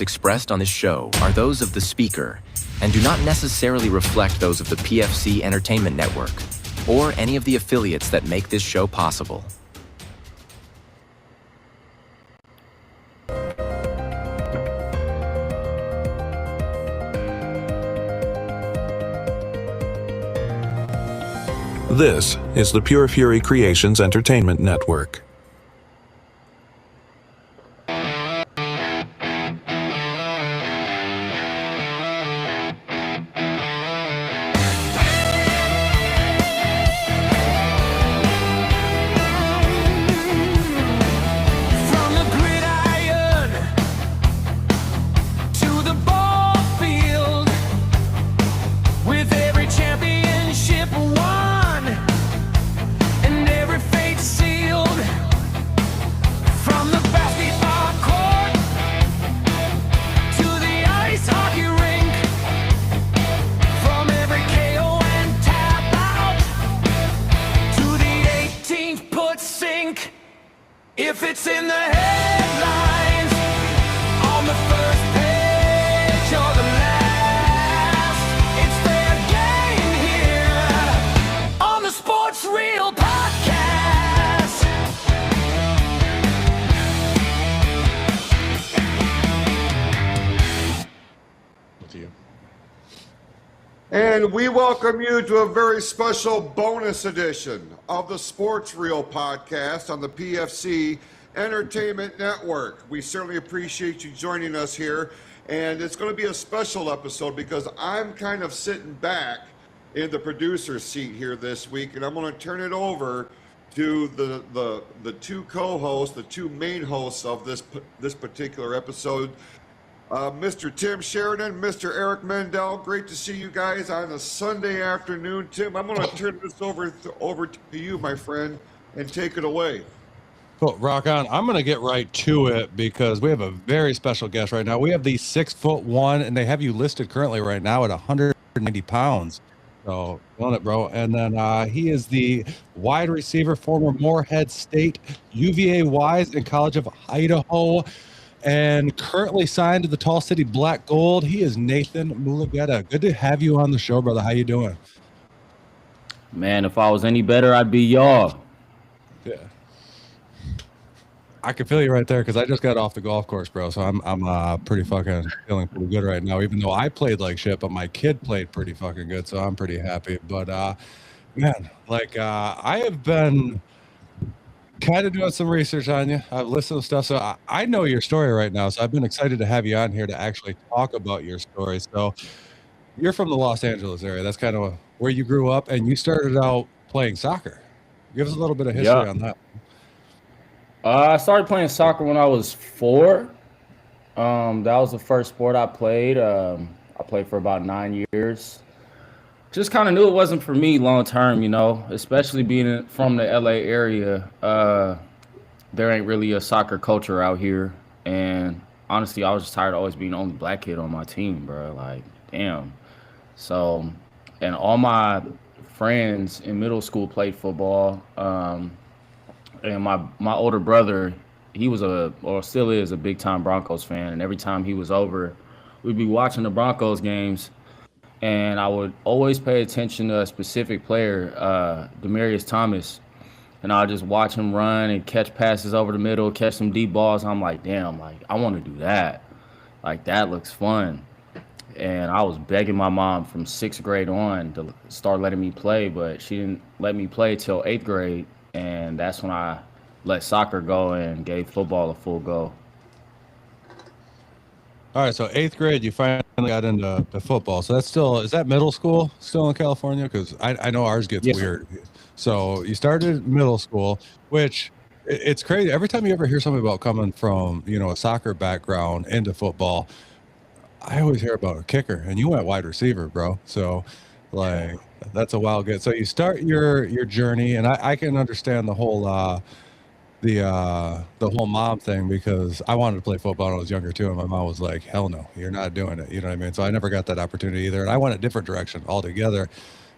expressed on this show are those of the speaker and do not necessarily reflect those of the PFC Entertainment Network or any of the affiliates that make this show possible. This is the Pure Fury Creations Entertainment Network. If it's in the headlines, on the first page or the last, it's fair game here on the Sports Reel Podcast. To you. And we welcome you to a very special bonus edition of the Sports Reel Podcast on the PFC Entertainment Network. We certainly appreciate you joining us here, and it's going to be a special episode because I'm kind of sitting back in the producer's seat here this week, and I'm going to turn it over to the two co-hosts, the two main hosts of this particular episode. Mr. Tim Sheridan, Mr. Eric Mendal, great to see you guys on a Sunday afternoon. Tim, I'm going to turn this over to you, my friend, and take it away. Cool, rock on. I'm going to get right to it because we have a very special guest right now. We have the 6'1", and they have you listed currently right now at 190 pounds. So, on it, bro. And then he is the wide receiver, former Morehead State, UVA Wise, and College of Idaho, and currently signed to the Tall City Black Gold. He is Naythan Mulugeta. Good to have you on the show, brother. How you doing? Man, if I was any better, I'd be y'all. Yeah. I can feel you right there because I just got off the golf course, bro. So I'm pretty fucking feeling pretty good right now, even though I played like shit, but my kid played pretty fucking good. So I'm pretty happy. But, man, like I have been kind of doing some research on you. I've listened to stuff, so I know your story right now. So I've been excited to have you on here to actually talk about your story. So you're from the Los Angeles area. That's kind of where you grew up, and you started out playing soccer. Give us a little bit of history on that. I started playing soccer when I was 4. That was the first sport I played. I played for about 9 years. Just kind of knew it wasn't for me long term, you know, especially being from the LA area. There ain't really a soccer culture out here. And honestly, I was just tired of always being the only black kid on my team, bro. Like, damn. So, and all my friends in middle school played football. And my older brother, he was or still is a big time Broncos fan. And every time he was over, we'd be watching the Broncos games. And I would always pay attention to a specific player, Demaryius Thomas. And I'll just watch him run and catch passes over the middle, catch some deep balls. I'm like, damn, like, I want to do that. Like, that looks fun. And I was begging my mom from 6th grade on to start letting me play, but she didn't let me play till 8th grade. And that's when I let soccer go and gave football a full go. All right, so 8th grade, you finally got into football. So that's still, is that middle school still in California? Because I know ours gets weird. So you started middle school, which it's crazy. Every time you ever hear something about coming from, you know, a soccer background into football, I always hear about a kicker, and you went wide receiver, bro. So, like, that's a wild get. So you start your journey, and I can understand the whole the whole mom thing, because I wanted to play football when I was younger too, and my mom was like, hell no, you're not doing it. You know what I mean? So I never got that opportunity either, and I went a different direction altogether,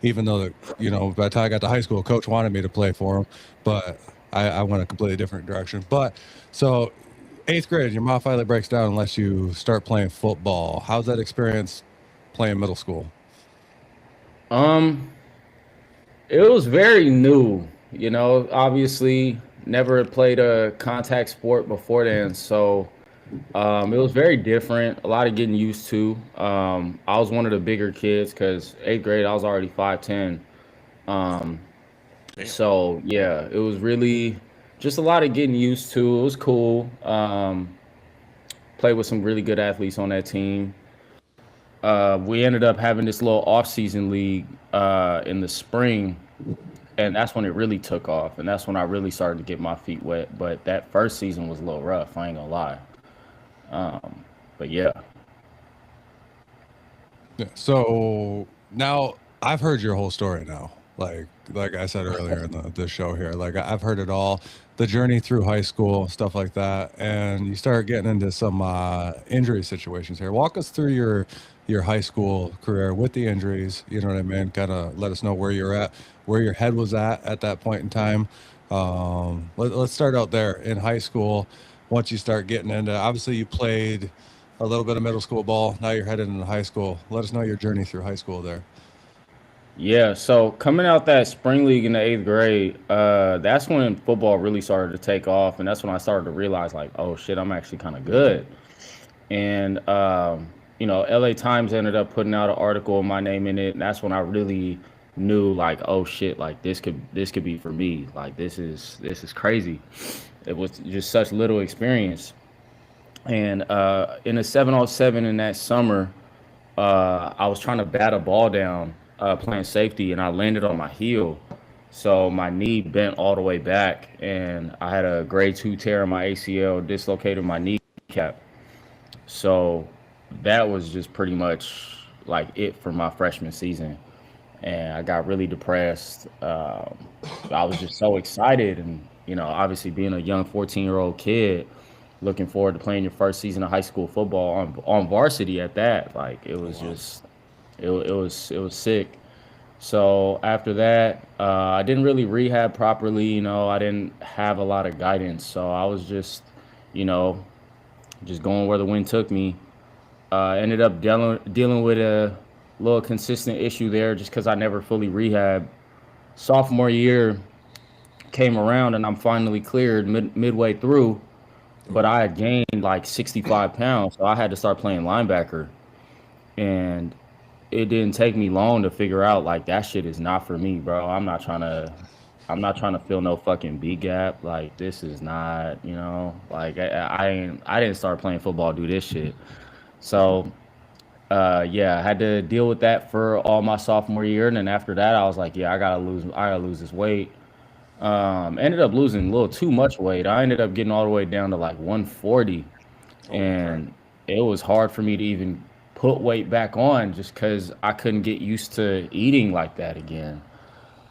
even though, you know, by the time I got to high school, coach wanted me to play for him, but I went a completely different direction. But so 8th grade, your mom finally breaks down and lets you start playing football. How's that experience playing middle school? Um, it was very new, you know. Obviously, never played a contact sport before then, so it was very different. A lot of getting used to. I was one of the bigger kids because 8th grade I was already 5'10". Um, so yeah, it was really just a lot of getting used to. It was cool. Played with some really good athletes on that team. We ended up having this little off-season league in the spring, and that's when it really took off, and that's when I really started to get my feet wet. But that first season was a little rough. I ain't gonna lie. But yeah, Yeah. So now I've heard your whole story now. Like I said earlier in the show here, like I've heard it all, the journey through high school, stuff like that, and you start getting into some injury situations here. Walk us through your high school career with the injuries. You know what I mean? Kind of let us know where you're at, where your head was at that point in time. Let's start out there in high school. Once you start getting into, obviously you played a little bit of middle school ball. Now you're headed into high school. Let us know your journey through high school there. yeah. So coming out that spring league in the 8th grade, that's when football really started to take off, and that's when I started to realize like, oh shit, I'm actually kind of good. And you know, LA Times ended up putting out an article with my name in it, and that's when I really knew like, oh shit, like this could be for me. Like this is crazy. It was just such little experience. And in a 7-on-7 in that summer, I was trying to bat a ball down playing safety, and I landed on my heel. So my knee bent all the way back, and I had a grade 2 tear in my ACL, dislocated my kneecap. So that was just pretty much like it for my freshman season. And I got really depressed. I was just so excited, and you know, obviously being a young 14-year-old kid, looking forward to playing your first season of high school football on varsity at that. Like it was just it was sick. So after that, I didn't really rehab properly. You know, I didn't have a lot of guidance, so I was just, you know, just going where the wind took me. Ended up dealing with a little consistent issue there just because I never fully rehabbed. Sophomore year came around and I'm finally cleared midway through, but I had gained like 65 pounds, so I had to start playing linebacker. And it didn't take me long to figure out like that shit is not for me, bro. I'm not trying to fill no fucking B gap. Like this is not, you know, like I didn't start playing football do this shit. So yeah, I had to deal with that for all my sophomore year, and then after that, I was like, yeah, I gotta lose this weight. Ended up losing a little too much weight. I ended up getting all the way down to like 140, and it was hard for me to even put weight back on just because I couldn't get used to eating like that again.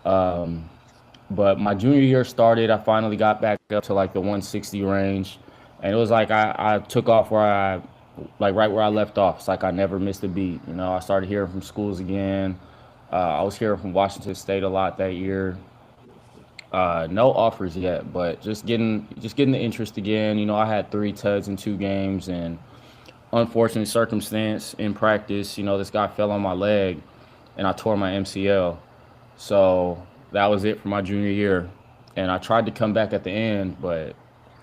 But my junior year started, I finally got back up to like the 160 range, and it was like I took off like right where I left off. It's like I never missed a beat. You know, I started hearing from schools again. I was hearing from Washington State a lot that year. No offers yet, but just getting the interest again. You know, I had 3 tuds in 2 games, and unfortunate circumstance in practice, you know, this guy fell on my leg, and I tore my MCL. So that was it for my junior year. And I tried to come back at the end, but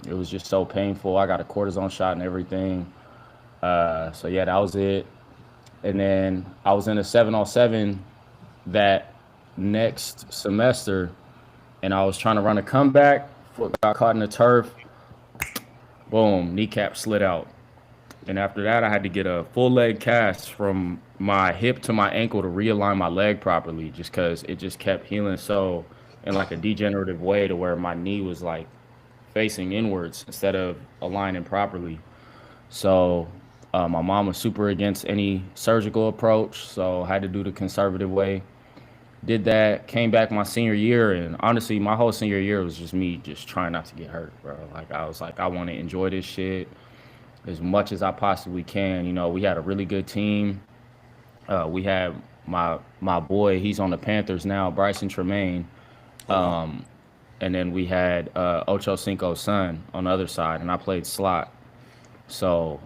it was just so painful. I got a cortisone shot and everything. So yeah, that was it. And then I was in a 7-on-7 that next semester, and I was trying to run a comeback. Foot got caught in the turf. Boom, kneecap slid out. And after that, I had to get a full leg cast from my hip to my ankle to realign my leg properly, just because it just kept healing so in like a degenerative way to where my knee was like facing inwards instead of aligning properly. So my mom was super against any surgical approach, so I had to do the conservative way. Did that, came back my senior year, and honestly, my whole senior year was just me just trying not to get hurt, bro. Like I was like, I want to enjoy this shit as much as I possibly can. You know, we had a really good team. We had my boy, he's on the Panthers now, Bryson Tremaine. And then we had Ocho Cinco's son on the other side, and I played slot. So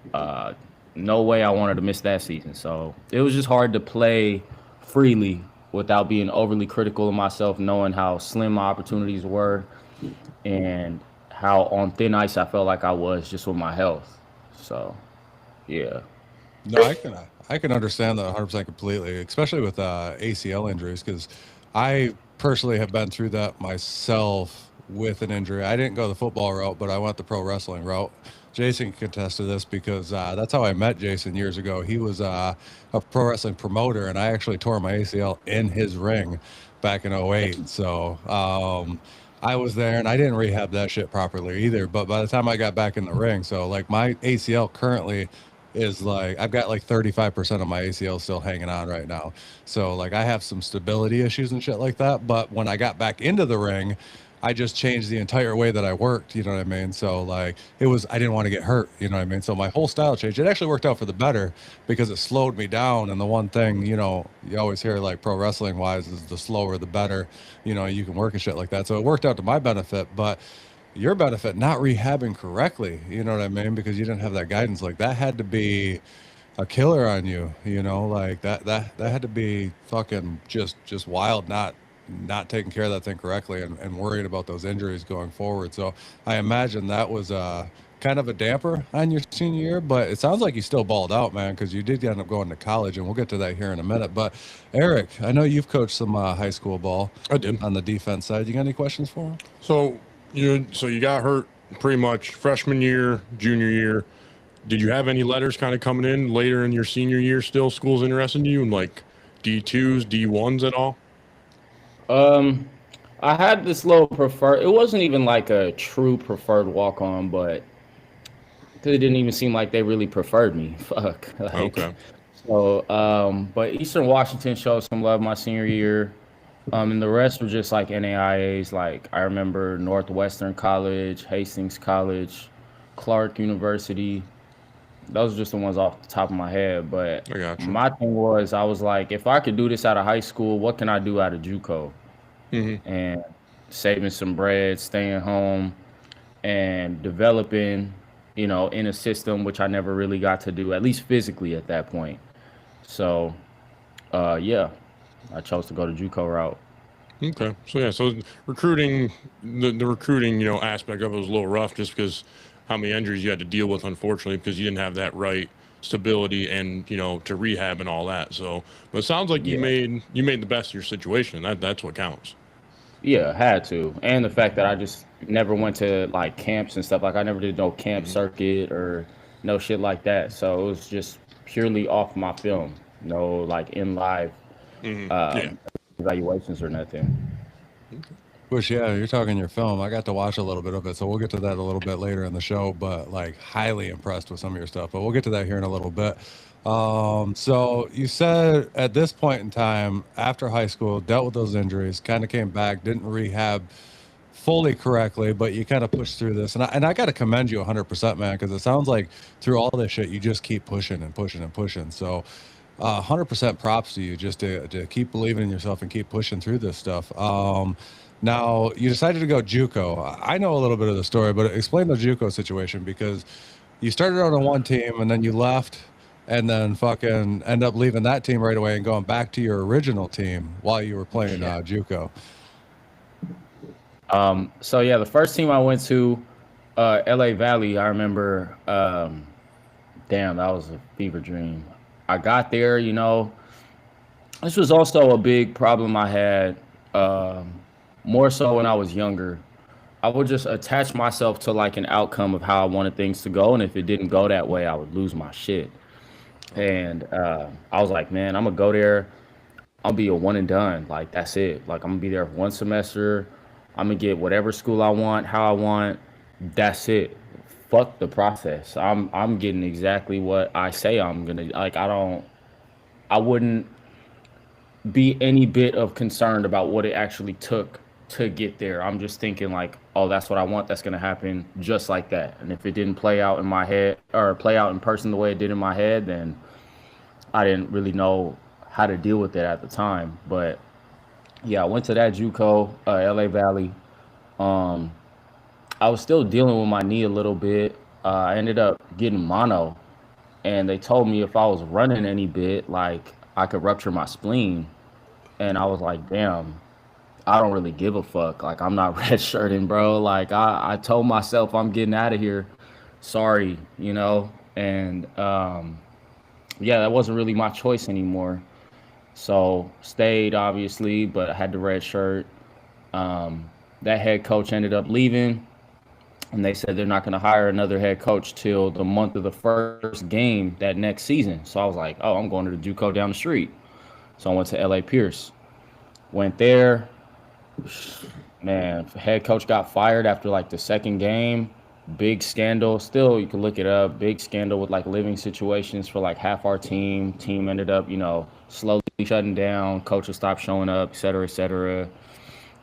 no way I wanted to miss that season. So it was just hard to play freely without being overly critical of myself, knowing how slim my opportunities were and how on thin ice I felt like I was just with my health. So yeah. No, I can understand that 100% completely, especially with ACL injuries, because I personally have been through that myself with an injury. I didn't go the football route, but I went the pro wrestling route. Jason can attest to this because that's how I met Jason years ago. He was a pro wrestling promoter, and I actually tore my ACL in his ring back in '08. So I was there, and I didn't rehab that shit properly either. But by the time I got back in the ring, so like my ACL currently is like I've got like 35% of my ACL still hanging on right now. So like I have some stability issues and shit like that. But when I got back into the ring, I just changed the entire way that I worked, you know what I mean? So like I didn't want to get hurt, you know what I mean? So my whole style changed. It actually worked out for the better because it slowed me down. And the one thing, you know, you always hear like pro wrestling wise is the slower the better, you know, you can work and shit like that. So it worked out to my benefit, but your benefit not rehabbing correctly, you know what I mean? Because you didn't have that guidance. Like that had to be a killer on you, you know, like that had to be fucking just wild, not taking care of that thing correctly and worrying about those injuries going forward. So I imagine that was kind of a damper on your senior year, but it sounds like you still balled out, man, because you did end up going to college, and we'll get to that here in a minute. But Eric, I know you've coached some high school ball. I did. On the defense side. You got any questions for him? So you got hurt pretty much freshman year, junior year. Did you have any letters kind of coming in later in your senior year? Still, schools interested in you, and like D2s, D1s at all? I had this little preferred. It wasn't even like a true preferred walk on, but it didn't even seem like they really preferred me. Fuck. Like, Okay. so, but Eastern Washington showed some love my senior year. And the rest were just like NAIAs. Like I remember Northwestern College, Hastings College, Clark University. Those are just the ones off the top of my head. But I got you. my thing was, I was like, if I could do this out of high school, what can I do out of JUCO? And saving some bread, staying home, and developing, you know, in a system which I never really got to do, at least physically at that point. So, yeah, I chose to go to JUCO route. Okay. So yeah, so recruiting, the recruiting, aspect of it was a little rough just because how many injuries you had to deal with, unfortunately, because you didn't have that right stability and, to rehab and all that. So, but it sounds like you made the best of your situation. That's what counts. Yeah, had to. And the fact that I just never went to like camps and stuff. Like I never did no camp circuit or no shit like that. So it was just purely off my film. No like in live evaluations or nothing. Which, yeah, you're talking your film. I got to watch a little bit of it, so we'll get to that a little bit later in the show, but like highly impressed with some of your stuff, but we'll get to that here in a little bit. So you said at this point in time, after high school, dealt with those injuries, kind of came back, didn't rehab fully correctly, but you kind of pushed through this. And I got to commend you 100%, man, because it sounds like through all this shit, you just keep pushing and pushing and pushing. So 100% props to you just to keep believing in yourself and keep pushing through this stuff. Now, you decided to go JUCO. I know a little bit of the story, but explain the JUCO situation, because you started out on one team and then you left and then fucking end up leaving that team right away and going back to your original team while you were playing JUCO. So, yeah, the first team I went to, LA Valley, I remember, damn, that was a fever dream. I got there, this was also a big problem I had, more so when I was younger. I would just attach myself to like an outcome of how I wanted things to go. And if it didn't go that way, I would lose my shit. And I was like, man, I'm going to go there. I'll be a one and done. Like, that's it. Like, I'm going to be there for one semester. I'm going to get whatever school I want, how I want. That's it. Fuck the process. I'm getting exactly what I say I'm going to. Like, I wouldn't be any bit of concerned about what it actually took to get there. I'm just thinking like, oh, that's what I want. That's going to happen just like that. And if it didn't play out in my head or play out in person the way it did in my head, then I didn't really know how to deal with it at the time. But yeah, I went to that JUCO, LA Valley. I was still dealing with my knee a little bit. I ended up getting mono, and they told me if I was running any bit, like I could rupture my spleen. And I was like, damn, I don't really give a fuck. Like I'm not redshirting, bro. Like I told myself I'm getting out of here. Sorry, you know. And yeah, that wasn't really my choice anymore. So stayed obviously, but I had the red shirt. That head coach ended up leaving, and they said they're not going to hire another head coach till the month of the first game that next season. So I was like, oh, I'm going to the JUCO down the street. So I went to LA Pierce. Went there. Man, head coach got fired after like the second game. Big scandal. Still, you can look it up. Big scandal with like living situations for like half our team. Team ended up, slowly shutting down. Coaches stopped showing up, et cetera, et cetera.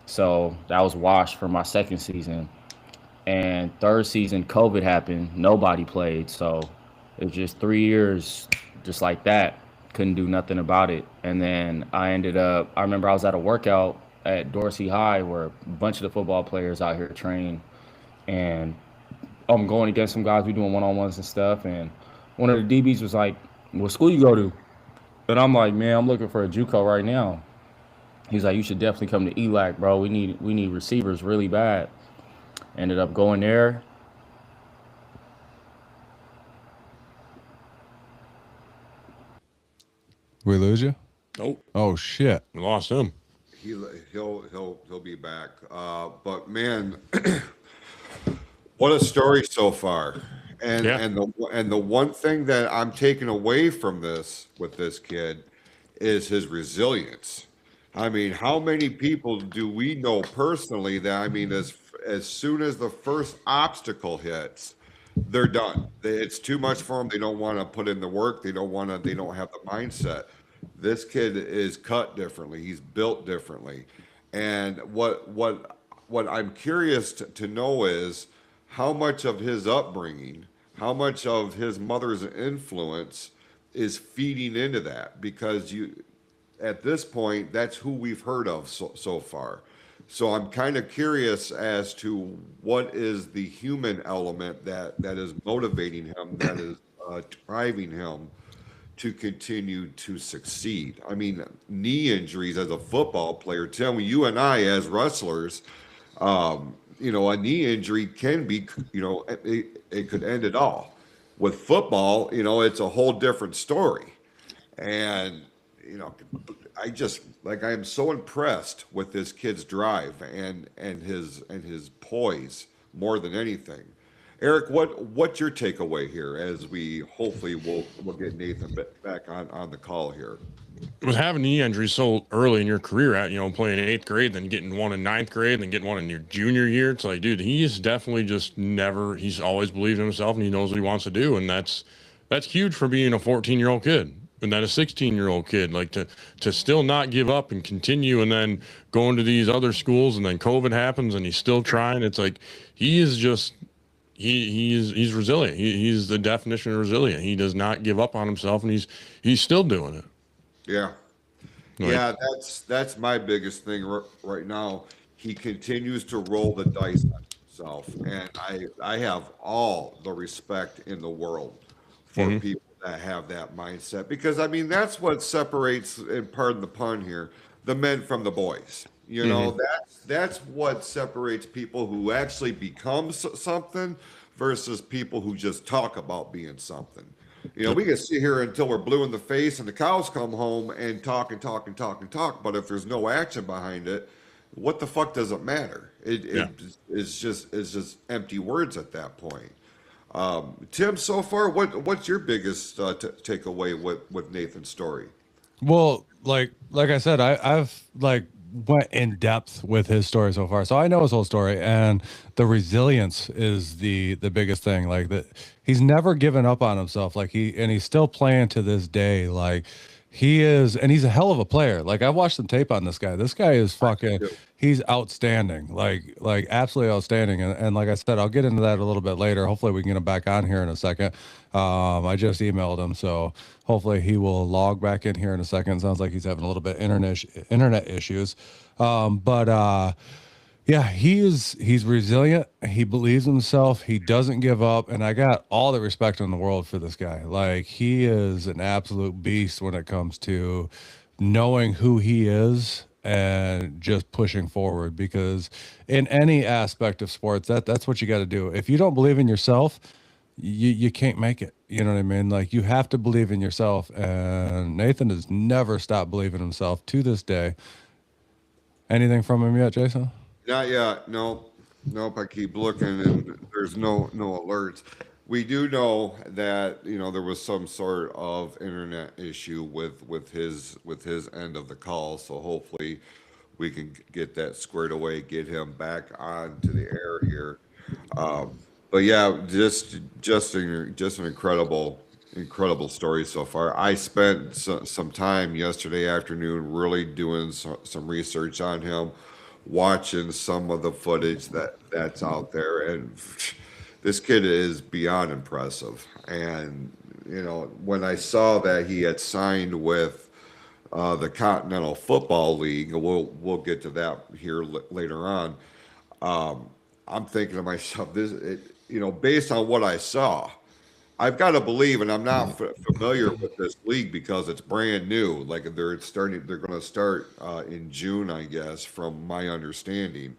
So that was washed for my second season. And third season, COVID happened. Nobody played. So it was just 3 years just like that. Couldn't do nothing about it. And then I remember I was at a workout at Dorsey High where a bunch of the football players out here train. And I'm going against some guys. We doing one-on-ones and stuff. And one of the DBs was like, what school you go to? And I'm like, man, I'm looking for a JUCO right now. He's like, you should definitely come to ELAC, bro. We need receivers really bad. Ended up going there. We lose you? Nope. Oh shit. We lost him. He'll be back. But man, what a story so far. And Yeah. and the one thing that I'm taking away from this with this kid is his resilience. I mean, how many people do we know personally that, I mean, as soon as the first obstacle hits, they're done. It's too much for them. They don't want to put in the work. They don't have the mindset. This kid is cut differently. He's built differently. And what I'm curious to know is how much of his upbringing, how much of his mother's influence is feeding into that, because at this point, that's who we've heard of so far. So I'm kind of curious as to what is the human element that is motivating him, that is driving him to continue to succeed. I mean, knee injuries as a football player, Tim, you and I as wrestlers, a knee injury can be, it could end it all. With football, it's a whole different story. And I am so impressed with this kid's drive and his poise more than anything. Eric, what's your takeaway here as we hopefully we'll get Naythan back on the call here? With having knee injuries so early in your career, playing in 8th grade, then getting one in 9th grade, then getting one in your junior year, it's like, dude, he's definitely he's always believed in himself and he knows what he wants to do. And that's huge for being a 14-year-old kid. And then a 16-year-old kid, like to still not give up and continue, and then going to these other schools, and then COVID happens and he's still trying. It's like he is just he's resilient. He's the definition of resilient. He does not give up on himself, and he's still doing it. Yeah. Yeah, that's my biggest thing right now. He continues to roll the dice on himself, and I have all the respect in the world for people that have that mindset, because I mean that's what separates, and pardon the pun here, the men from the boys. That's what separates people who actually become something versus people who just talk about being something. We can sit here until we're blue in the face and the cows come home and talk and talk and talk and talk. But if there's no action behind it, what the fuck does it matter? It's just empty words at that point. Tim, so far, what's your biggest takeaway with Naythan's story? Well, like I said, I've went in depth with his story so far, so I know his whole story, and the resilience is the biggest thing. Like that, he's never given up on himself. He's still playing to this day. Like he is, and he's a hell of a player. Like I've watched some tape on this guy. This guy is fucking. He's outstanding. Like absolutely outstanding. And like I said, I'll get into that a little bit later. Hopefully we can get him back on here in a second. I just emailed him, so hopefully he will log back in here in a second. Sounds like he's having a little bit internet issues. But Yeah, he's resilient. He believes in himself. He doesn't give up, and I got all the respect in the world for this guy. Like, he is an absolute beast when it comes to knowing who he is and just pushing forward, because in any aspect of sports, that's what you got to do. If you don't believe in yourself, you can't make it. You know what I mean? Like, you have to believe in yourself, and Naythan has never stopped believing in himself to this day. Anything from him yet, Jason? Not yet. No, nope. I keep looking, and there's no alerts. We do know that there was some sort of internet issue with his end of the call. So hopefully we can get that squared away, get him back onto the air here. But yeah, just an incredible story so far. I spent some time yesterday afternoon really doing some research on him, watching some of the footage that's out there, and this kid is beyond impressive. And when I saw that he had signed with the Continental Football League, and we'll get to that here later on. I'm thinking to myself, based on what I saw, I've got to believe, and I'm not familiar with this league because it's brand new. Like they're going to start in June, I guess, from my understanding.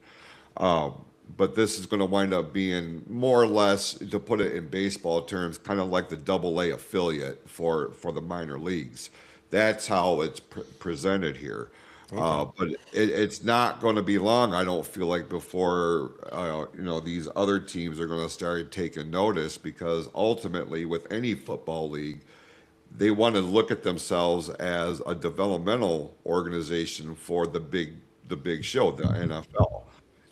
But this is going to wind up being more or less, to put it in baseball terms, kind of like the Double-A affiliate for the minor leagues. That's how it's presented here. But it's not going to be long, I don't feel like, before these other teams are going to start taking notice, because ultimately, with any football league, they want to look at themselves as a developmental organization for the big show, the NFL.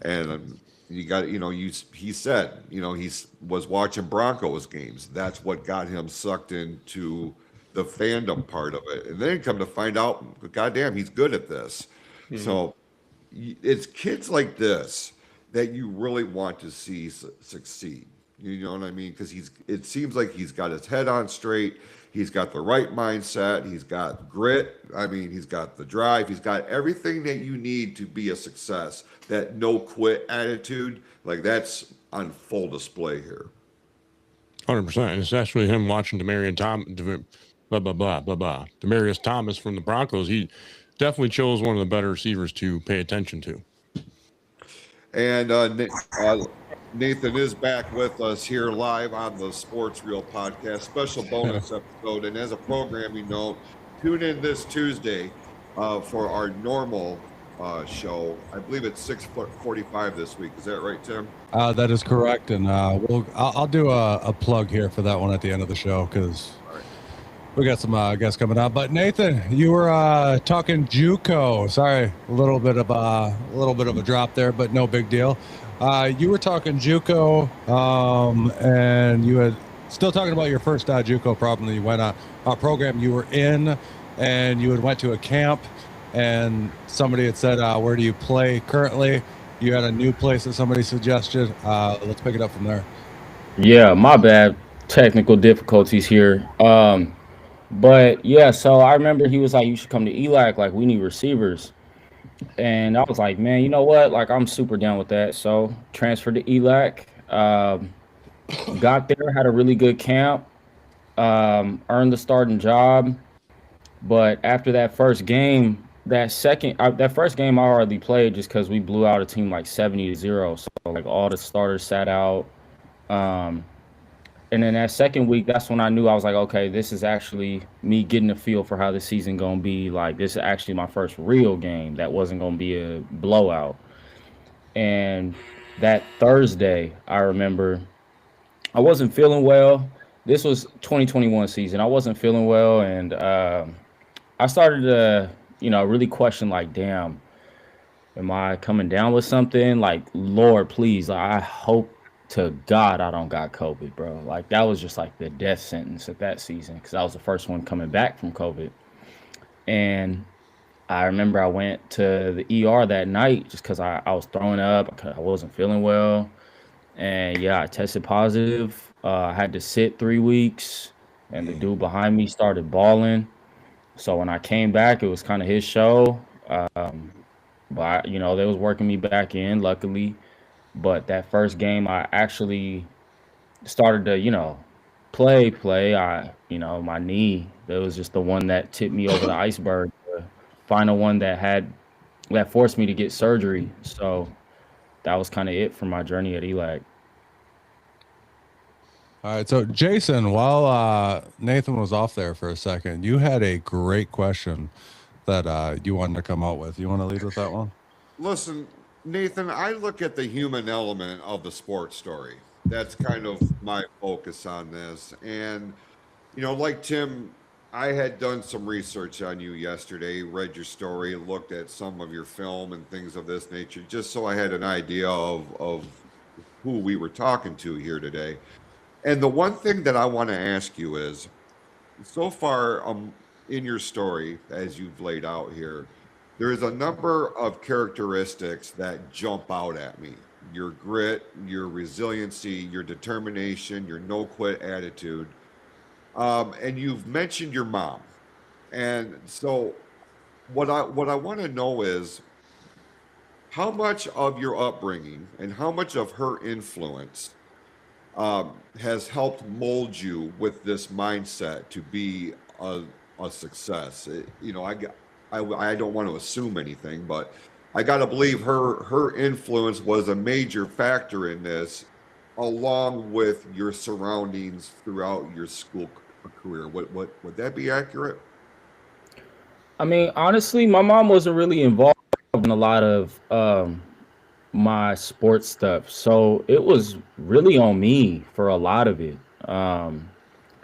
And you got he said he was watching Broncos games. That's what got him sucked into the fandom part of it, and then come to find out, goddamn, he's good at this. So it's kids like this that you really want to see succeed. You know what I mean? Because it seems like he's got his head on straight. He's got the right mindset. He's got grit. I mean, he's got the drive. He's got everything that you need to be a success. That no quit attitude, like, that's on full display here. 100%. And it's actually him watching Demarius Thomas from the Broncos. He definitely chose one of the better receivers to pay attention to. And Naythan is back with us here live on the Sports Reel podcast, special bonus episode. And as a programming note, tune in this Tuesday for our normal show. I believe it's 6:45 this week. Is that right, Tim? That is correct, and I'll do a plug here for that one at the end of the show, because we got some guests coming out. But Naythan, you were talking JUCO. Sorry, a little bit of a drop there, but no big deal. You were talking JUCO, and you had still talking about your first JUCO problem that you went on a program you were in, and you had went to a camp, and somebody had said, "Where do you play currently?" You had a new place that somebody suggested. Let's pick it up from there. Yeah, my bad. Technical difficulties here. But yeah, so I remember he was like, "You should come to ELAC. Like, we need receivers." And I was like, "Man, you know what? Like, I'm super down with that." So transferred to ELAC. Got there, had a really good camp. Earned the starting job. But after that first game, that first game I already played just because we blew out a team like 70-0. So like all the starters sat out. And then that second week, that's when I knew, I was like, okay, this is actually me getting a feel for how the season gonna be. Like, this is actually my first real game that wasn't gonna be a blowout. And that Thursday, I remember I wasn't feeling well. This was 2021 season. I wasn't feeling well, and I started to, really question, like, damn, am I coming down with something? Like, Lord, please, I hope to God I don't got COVID, bro. Like, that was just like the death sentence of that season, because I was the first one coming back from COVID. And I remember I went to the ER that night just because I was throwing up. I wasn't feeling well. And yeah, I tested positive. I had to sit 3 weeks, and the dude behind me started bawling. So when I came back, it was kind of his show. But they was working me back in, luckily. But that first game, I actually started to, play. My knee, that was just the one that tipped me over the iceberg. The final one that forced me to get surgery. So that was kind of it for my journey at ELAC. All right, so Jason, while Naythan was off there for a second, you had a great question that you wanted to come out with. You want to lead with that one? Listen, Naythan, I look at the human element of the sports story. That's kind of my focus on this. And, like Tim, I had done some research on you yesterday, read your story, looked at some of your film and things of this nature, just so I had an idea of who we were talking to here today. And the one thing that I want to ask you is, so far in your story, as you've laid out here, there is a number of characteristics that jump out at me. Your grit, your resiliency, your determination, your no quit attitude. And you've mentioned your mom. And so what I want to know is how much of your upbringing and how much of her influence has helped mold you with this mindset to be a success. I don't want to assume anything, but I got to believe her influence was a major factor in this, along with your surroundings throughout your school career. Would that be accurate? I mean, honestly, my mom wasn't really involved in a lot of my sports stuff. So it was really on me for a lot of it.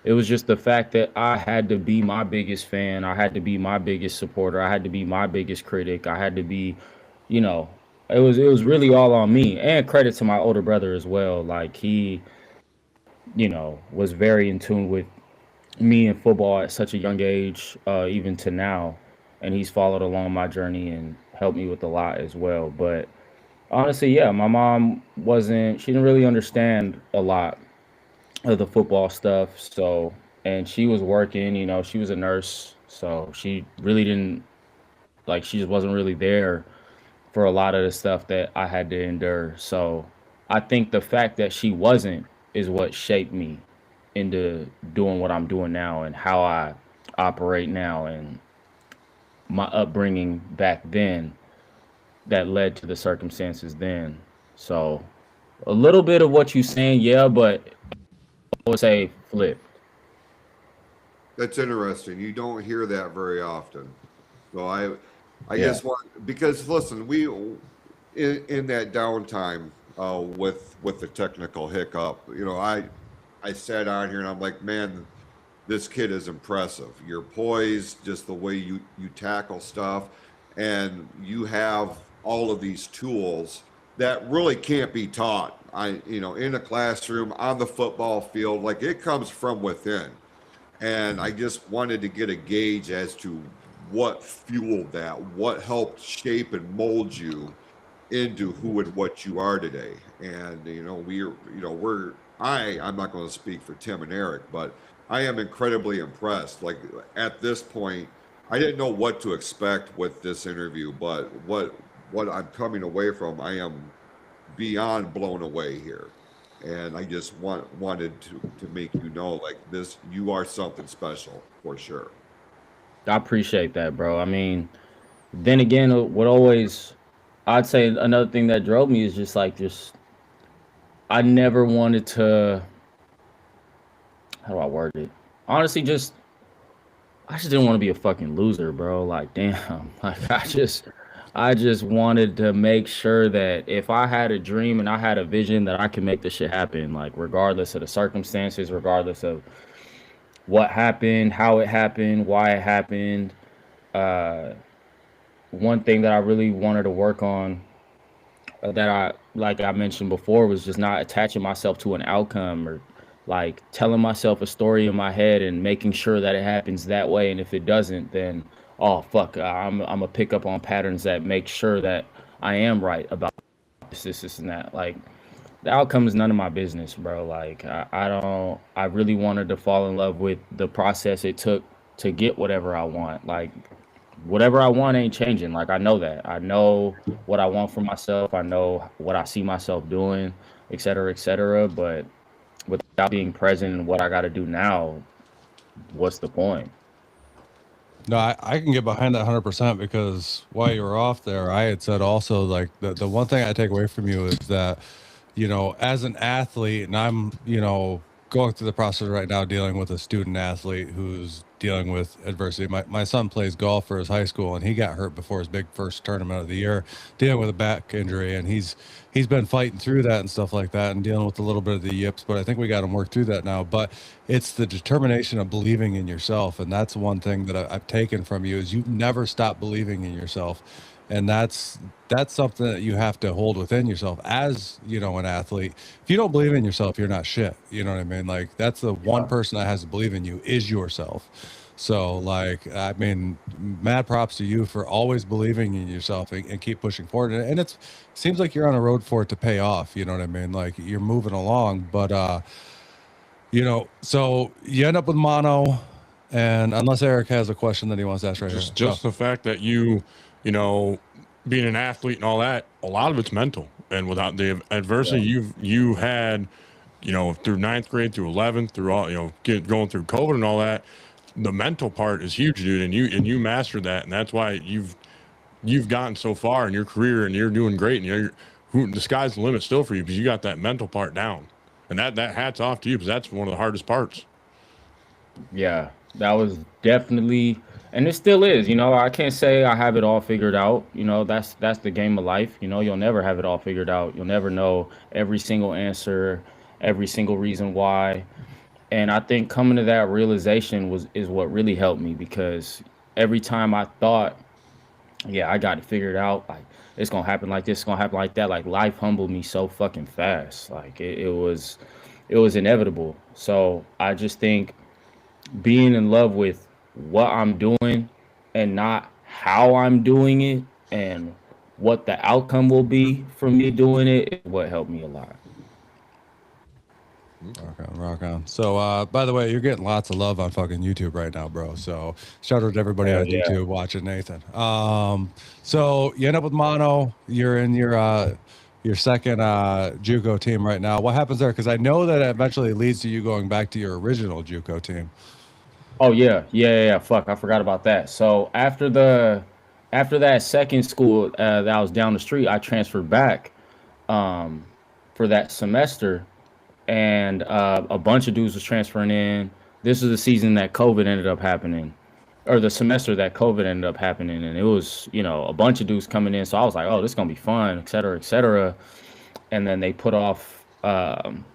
It was just the fact that I had to be my biggest fan. I had to be my biggest supporter. I had to be my biggest critic. I had to be, it was really all on me. And credit to my older brother as well. Like he, was very in tune with me in football at such a young age, even to now. And he's followed along my journey and helped me with a lot as well. But honestly, yeah, my mom she didn't really understand a lot of the football stuff. So, and she was working, she was a nurse. So she really didn't, she just wasn't really there for a lot of the stuff that I had to endure. So I think the fact that she wasn't is what shaped me into doing what I'm doing now and how I operate now, and my upbringing back then that led to the circumstances then. So a little bit of what you're saying, yeah, but I would say flip. That's interesting. You don't hear that very often. So I Yeah. just want, because listen, we in that downtime with the technical hiccup, I sat on here and I'm like, man, this kid is impressive. You're poised, just the way you tackle stuff, and you have all of these tools that really can't be taught. In a classroom, on the football field, like it comes from within. And I just wanted to get a gauge as to what fueled that, what helped shape and mold you into who and what you are today. And I'm not going to speak for Tim and Eric, but I am incredibly impressed. Like at this point, I didn't know what to expect with this interview, but what I'm coming away from, I am beyond blown away here. And I just wanted to make you know, like this, you are something special for sure. I appreciate that, bro. I mean, then again, I'd say another thing that drove me is just I never wanted to, how do I word it? Honestly, I just didn't want to be a fucking loser, bro. Like, damn. Like, I just wanted to make sure that if I had a dream and I had a vision, that I could make this shit happen. Like, regardless of the circumstances, regardless of what happened, how it happened, why it happened. Uh, One thing that I really wanted to work on, that like I mentioned before, was just not attaching myself to an outcome, or like telling myself a story in my head and making sure that it happens that way. And if it doesn't, then oh fuck, I'm gonna pick up on patterns that make sure that I am right about this, and that. Like the outcome is none of my business, bro. Like I don't. I really wanted to fall in love with the process it took to get whatever I want. Like whatever I want ain't changing. Like I know that. I know what I want for myself. I know what I see myself doing, et cetera, et cetera. But without being present in what I got to do now, what's the point? No, I can get behind that 100% because while you were off there, I had said also like the one thing I take away from you is that, as an athlete, and I'm, going through the process right now dealing with a student athlete who's dealing with adversity. My son plays golf for his high school and he got hurt before his big first tournament of the year, dealing with a back injury, and he's been fighting through that and stuff like that and dealing with a little bit of the yips, but I think we got him worked through that now. But it's the determination of believing in yourself, and that's one thing that I've taken from you is you've never stopped believing in yourself, and that's something that you have to hold within yourself as an athlete. If you don't believe in yourself, you're not shit. You know what I mean? Like that's the one person that has to believe in you is yourself. So like, I mean, mad props to you for always believing in yourself and keep pushing forward. And it seems like you're on a road for it to pay off. You know what I mean? Like you're moving along, but so you end up with mono, and unless Eric has a question that he wants to ask right here. Just the fact that you being an athlete and all that, a lot of it's mental. And without the adversity you had, through 9th grade, through 11th, through all, going through COVID and all that, the mental part is huge, dude. And you mastered that. And that's why you've gotten so far in your career and you're doing great. And the sky's the limit still for you because you got that mental part down. And that hats off to you because that's one of the hardest parts. Yeah, that was definitely, and it still is. I can't say I have it all figured out. That's the game of life. You'll never have it all figured out. You'll never know every single answer, every single reason why. And I think coming to that realization is what really helped me, because every time I thought, yeah, I got it figured out, like it's gonna happen like this, it's gonna happen like that, like life humbled me so fucking fast. Like it was inevitable. So I just think being in love with what I'm doing and not how I'm doing it and what the outcome will be from me doing it is what helped me a lot. Rock on. So, by the way, you're getting lots of love on fucking YouTube right now, bro. So, shout out to everybody on YouTube watching Naythan. So you end up with mono. You're in your second JUCO team right now. What happens there? Because I know that eventually leads to you going back to your original JUCO team. Oh yeah. Fuck, I forgot about that. So after that second school that I was down the street, I transferred back for that semester. And a bunch of dudes was transferring in. This was the season that COVID ended up happening, or the semester that COVID ended up happening. And it was, a bunch of dudes coming in. So I was like, oh, this is going to be fun, et cetera, et cetera. And then they put off, getting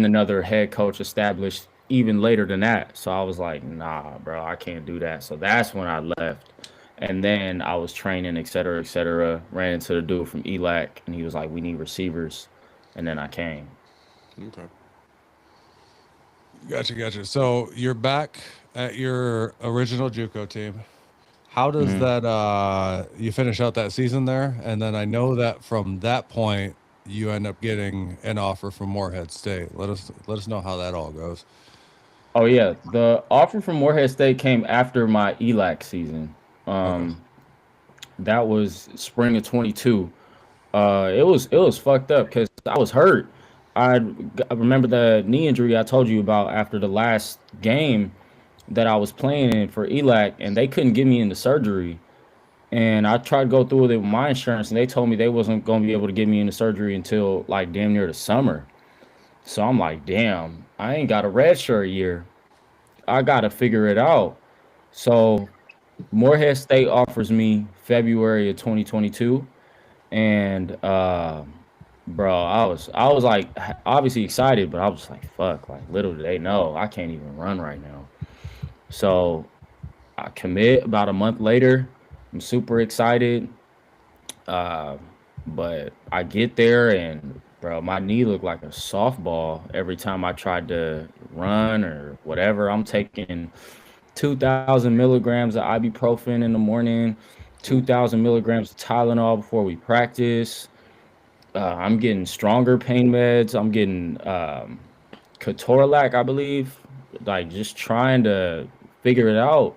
another head coach established even later than that. So I was like, nah, bro, I can't do that. So that's when I left. And then I was training, et cetera, et cetera. Ran into the dude from ELAC, and he was like, we need receivers. And then I came. Okay. Gotcha. So you're back at your original JUCO team. How does that you finish out that season there? And then I know that from that point you end up getting an offer from Morehead State. Let us know how that all goes. Oh yeah, the offer from Morehead State came after my ELAC season. That was spring of 22. It was fucked up because I was hurt. I remember the knee injury I told you about after the last game that I was playing in for ELAC, and they couldn't get me into surgery. And I tried to go through with it with my insurance, and they told me they wasn't going to be able to get me into surgery until like damn near the summer. So I'm like, damn, I ain't got a redshirt year. I got to figure it out. So Morehead State offers me February of 2022. And bro, I was like obviously excited, but I was like, fuck, like little do they know I can't even run right now. So I commit about a month later. I'm super excited. But I get there and bro, my knee looked like a softball every time I tried to run or whatever. I'm taking 2,000 milligrams of ibuprofen in the morning, 2,000 milligrams of Tylenol before we practice. I'm getting stronger pain meds. I'm getting Ketorolac, I believe, like just trying to figure it out.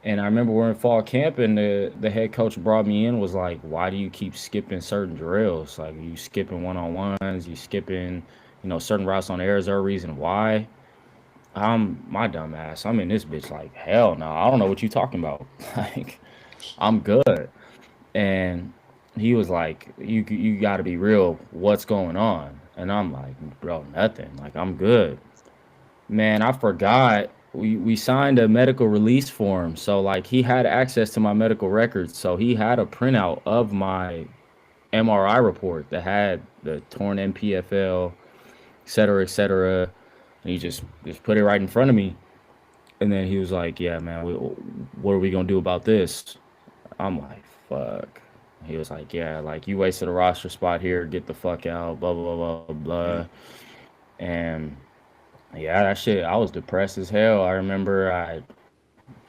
And I remember we're in fall camp, and the head coach brought me in, was like, "Why do you keep skipping certain drills? Like, you skipping one-on-ones, you skipping, certain routes on air. Is there a reason why?" I'm my dumb ass. I'm in this bitch like, hell no, I don't know what you talking about. Like, I'm good. And he was like, you got to be real. What's going on? And I'm like, bro, nothing. Like, I'm good. Man, I forgot. We signed a medical release form. So like he had access to my medical records. So he had a printout of my MRI report that had the torn MPFL, et cetera, et cetera. And he just put it right in front of me. And then he was like, "Yeah, man, what are we gonna do about this?" I'm like, "Fuck." He was like, "Yeah, like you wasted a roster spot here. Get the fuck out." Blah blah blah blah blah. And yeah, that shit. I was depressed as hell. I remember I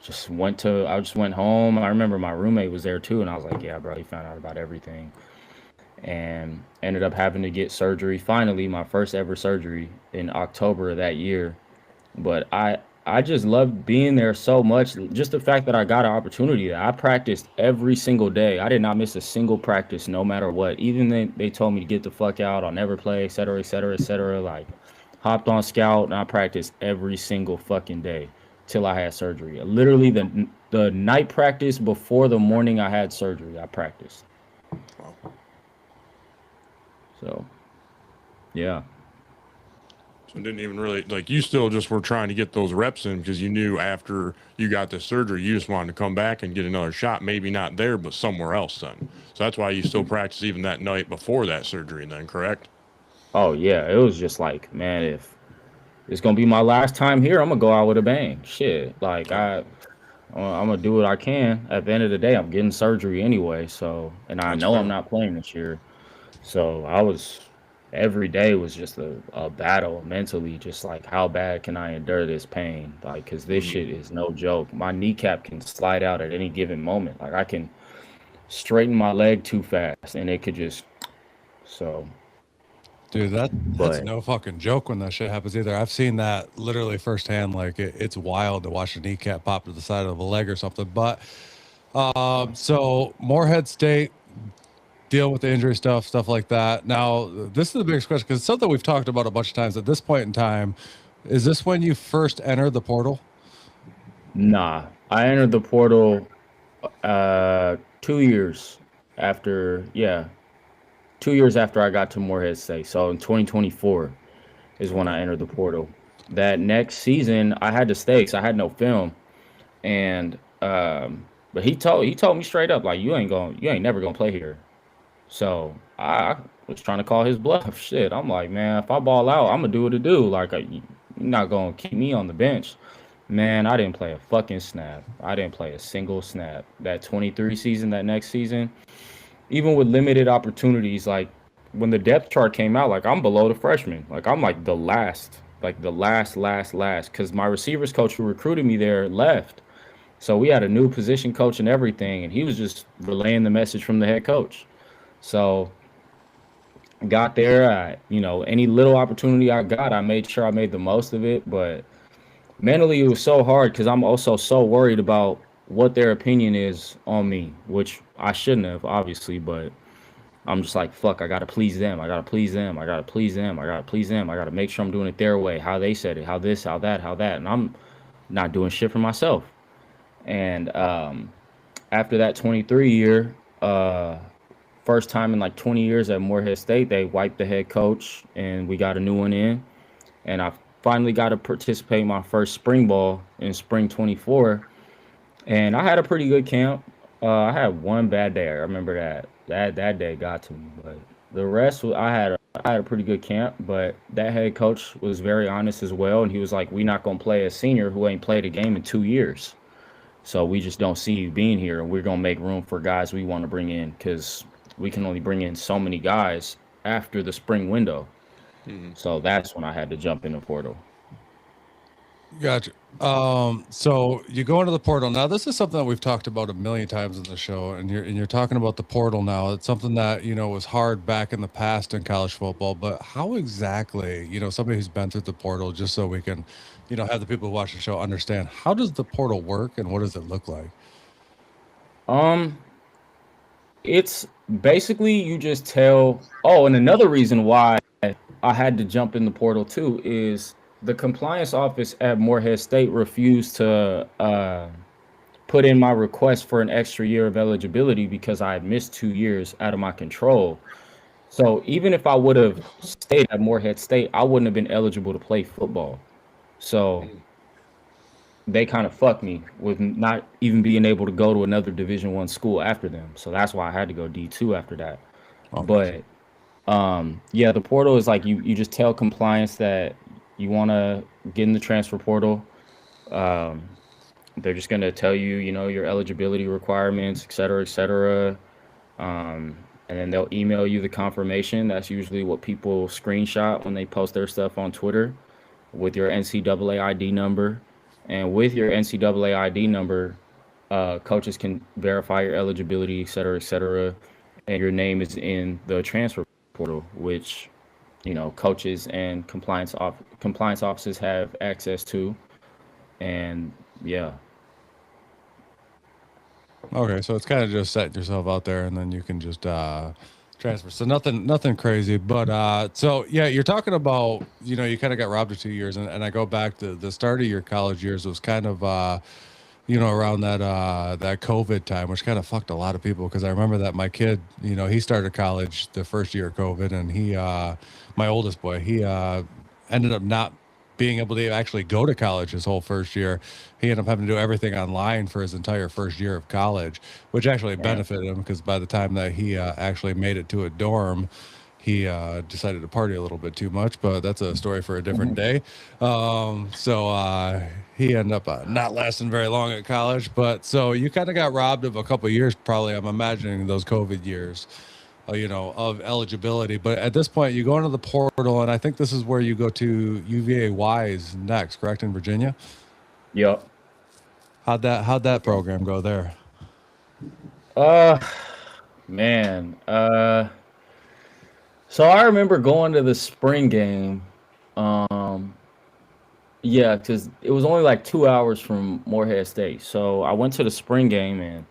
just went home. I remember my roommate was there too, and I was like, "Yeah, bro, he found out about everything." And ended up having to get surgery. Finally, my first ever surgery in October of that year. But I just loved being there so much. Just the fact that I got an opportunity. I practiced every single day. I did not miss a single practice, no matter what. Even they told me to get the fuck out. I'll never play, et cetera, et cetera, et cetera. Like, hopped on scout and I practiced every single fucking day till I had surgery. Literally the night practice before the morning I had surgery, I practiced. So, yeah. So it didn't even really, like, you still just were trying to get those reps in because you knew after you got the surgery, you just wanted to come back and get another shot. Maybe not there, but somewhere else then. So that's why you still practice even that night before that surgery then, correct? Oh yeah, it was just like, man, if it's gonna be my last time here, I'm gonna go out with a bang. Shit, like I'm gonna do what I can. At the end of the day, I'm getting surgery anyway, so and I That's know I'm fair. not playing this year. So I was every day was just a battle mentally, just like how bad can I endure this pain? Like, cause this Mhm. shit is no joke. My kneecap can slide out at any given moment. Like I can straighten my leg too fast and it could just so Dude, that's but no fucking joke when that shit happens either. I've seen that literally firsthand. Like it's wild to watch a kneecap pop to the side of a leg or something. But so Morehead State deal with the injury stuff like that. Now, this is the biggest question because it's something we've talked about a bunch of times. At this point in time, is this when you first entered the portal? nah. I entered the portal 2 years after, yeah, 2 years after I got to Morehead State. So in 2024 is when Okay. I entered the portal. That next season, I had the stakes. I had no film, and but he told me straight up like you ain't never gonna play here. So I was trying to call his bluff. Shit, I'm like, man, if I ball out, I'm gonna do what to do. Like, you're not gonna keep me on the bench. Man, I didn't play a fucking snap. I didn't play a single snap. That 23 season, that next season, even with limited opportunities, like when the depth chart came out, like I'm below the freshman. Like I'm like the last, because my receivers coach who recruited me there left. So we had a new position coach and everything, and he was just relaying the message from the head coach. So got there, any little opportunity I got, I made sure I made the most of it. But mentally, it was so hard because I'm also so worried about what their opinion is on me, which I shouldn't have, obviously, but I'm just like, fuck, I gotta please them. I gotta please them. I gotta please them. I gotta please them. I gotta make sure I'm doing it their way, how they said it, how this, how that, how that. And I'm not doing shit for myself. And after that 23 year, first time in like 20 years at Morehead State, they wiped the head coach and we got a new one in. And I finally got to participate in my first spring ball in spring 24. And I had a pretty good camp. I had one bad day. I remember that day got to me, but the rest I had a pretty good camp. But that head coach was very honest as well, and he was like, "We're not gonna play a senior who ain't played a game in 2 years. So we just don't see you being here, and we're gonna make room for guys we want to bring in because we can only bring in so many guys after the spring window." Mhm. So that's when I had to jump in the portal. Gotcha. So you go into the portal now. This is something that we've talked about a million times in the show, and you're talking about the portal now. It's something that was hard back in the past in college football. But how exactly, somebody who's been through the portal, just so we can, have the people who watch the show understand how does the portal work and what does it look like? Um, it's basically you just tell. Oh, and another reason why I had to jump in the portal too is the compliance office at Morehead State refused to put in my request for an extra year of eligibility because I had missed 2 years out of my control. So even if I would have stayed at Morehead State, I wouldn't have been eligible to play football. So they kind of fucked me with not even being able to go to another Division I school after them. So that's why I had to go D2 after that. But yeah, the portal is like you just tell compliance that you want to get in the transfer portal. They're just going to tell you, your eligibility requirements, et cetera, et cetera. And then they'll email you the confirmation. That's usually what people screenshot when they post their stuff on Twitter with your NCAA ID number. And with your NCAA ID number, coaches can verify your eligibility, et cetera, et cetera. And your name is in the transfer portal, which, coaches and compliance offices have access to. And yeah. Okay, so it's kind of just setting yourself out there, and then you can just transfer. So nothing crazy. But so yeah, you're talking about you kind of got robbed of 2 years, and I go back to the start of your college years was kind of around that COVID time, which kind of fucked a lot of people because I remember that my kid, he started college the first year of COVID, and he, my oldest boy, he ended up not being able to actually go to college his whole first year. He ended up having to do everything online for his entire first year of college, which actually benefited him because by the time that he actually made it to a dorm, he decided to party a little bit too much, but that's a story for a different day. So he ended up not lasting very long at college. But so you kind of got robbed of a couple of years, probably. I'm imagining those COVID years, of eligibility. But at this point, you go into the portal, and I think this is where you go to UVA Wise next, correct, in Virginia? Yep. How'd that program go there? Man. So I remember going to the spring game. Yeah, because it was only like 2 hours from Morehead State. So I went to the spring game, and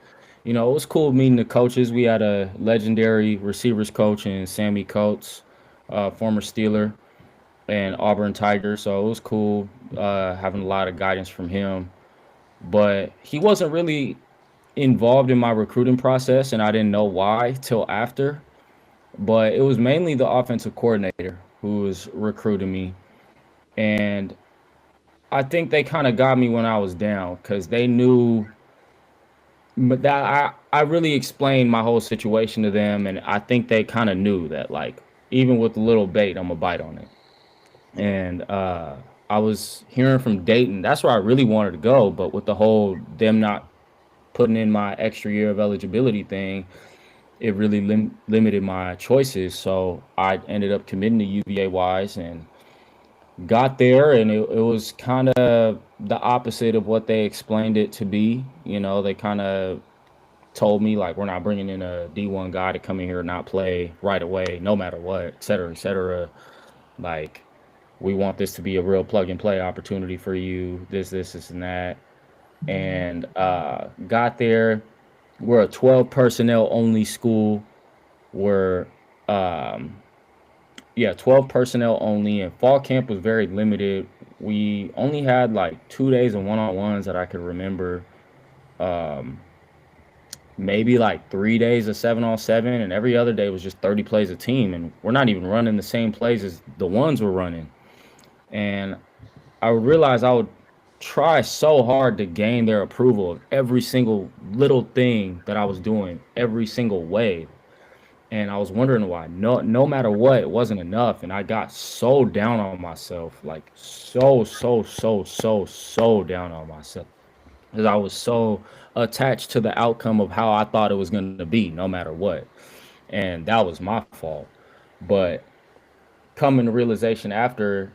it was cool meeting the coaches. We had a legendary receivers coach in Sammy Coates, former Steeler and Auburn Tiger. So it was cool having a lot of guidance from him. But he wasn't really involved in my recruiting process, and I didn't know why till after. But it was mainly the offensive coordinator who was recruiting me. And I think they kind of got me when I was down because they knew that I really explained my whole situation to them. And I think they kind of knew that, like, even with a little bait, I'm going to bite on it. And I was hearing from Dayton. That's where I really wanted to go. But with the whole them not putting in my extra year of eligibility thing, it really limited my choices. So I ended up committing to UVA Wise and got there, and it was kind of the opposite of what they explained it to be. They kind of told me, like, we're not bringing in a D1 guy to come in here and not play right away, no matter what, et cetera, et cetera. Like, we want this to be a real plug and play opportunity for you, this, and that. And got there. We're a 12 personnel only school. We're 12 personnel only, and fall camp was very limited. We only had like 2 days of one-on-ones that I could remember. Maybe like 3 days of 7-on-7, and every other day was just 30 plays a team, and we're not even running the same plays as the ones we're running. And I realized I would try so hard to gain their approval of every single little thing that I was doing, every single way. And I was wondering why. No matter what, it wasn't enough. And I got so down on myself, like so down on myself. Because I was so attached to the outcome of how I thought it was going to be, no matter what. And that was my fault. But coming to realization after,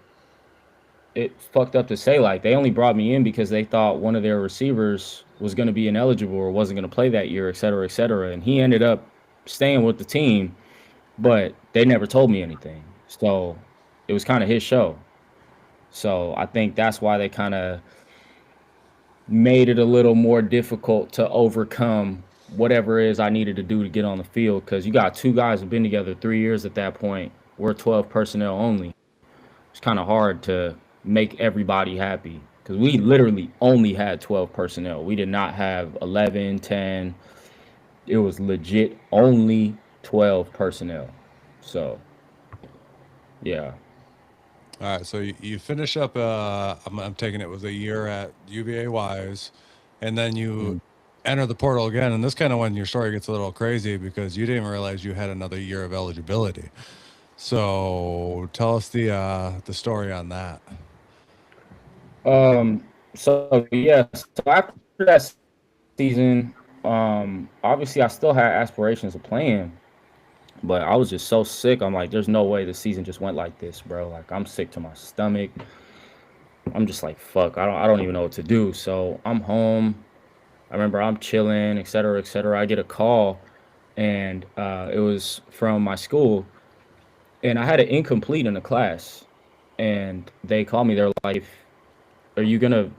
it's fucked up to say. Like, they only brought me in because they thought one of their receivers was going to be ineligible or wasn't going to play that year, et cetera, et cetera. And he ended up staying with the team, but they never told me anything. So it was kind of his show. So I think that's why they kind of made it a little more difficult to overcome whatever it is I needed to do to get on the field. Because you got two guys who've been together 3 years at that point. We're 12 personnel only. It's kind of hard to make everybody happy because we literally only had 12 personnel. We did not have 11, 10. It was legit only 12 personnel. So, yeah. All right, so you finish up. I'm taking it was a year at UVA Wise, and then you enter the portal again. And this kind of when your story gets a little crazy because you didn't realize you had another year of eligibility. So tell us the story on that. So yeah, so after that season, obviously I still had aspirations of playing, but I was just so sick. I'm like, there's no way the season just went like this, bro. Like, I'm sick to my stomach. I'm just like, fuck, I don't even know what to do. So I'm home. I remember I'm chilling, et cetera, et cetera. I get a call, and it was from my school, and I had an incomplete in the class, and they called me. They're like, are you gonna,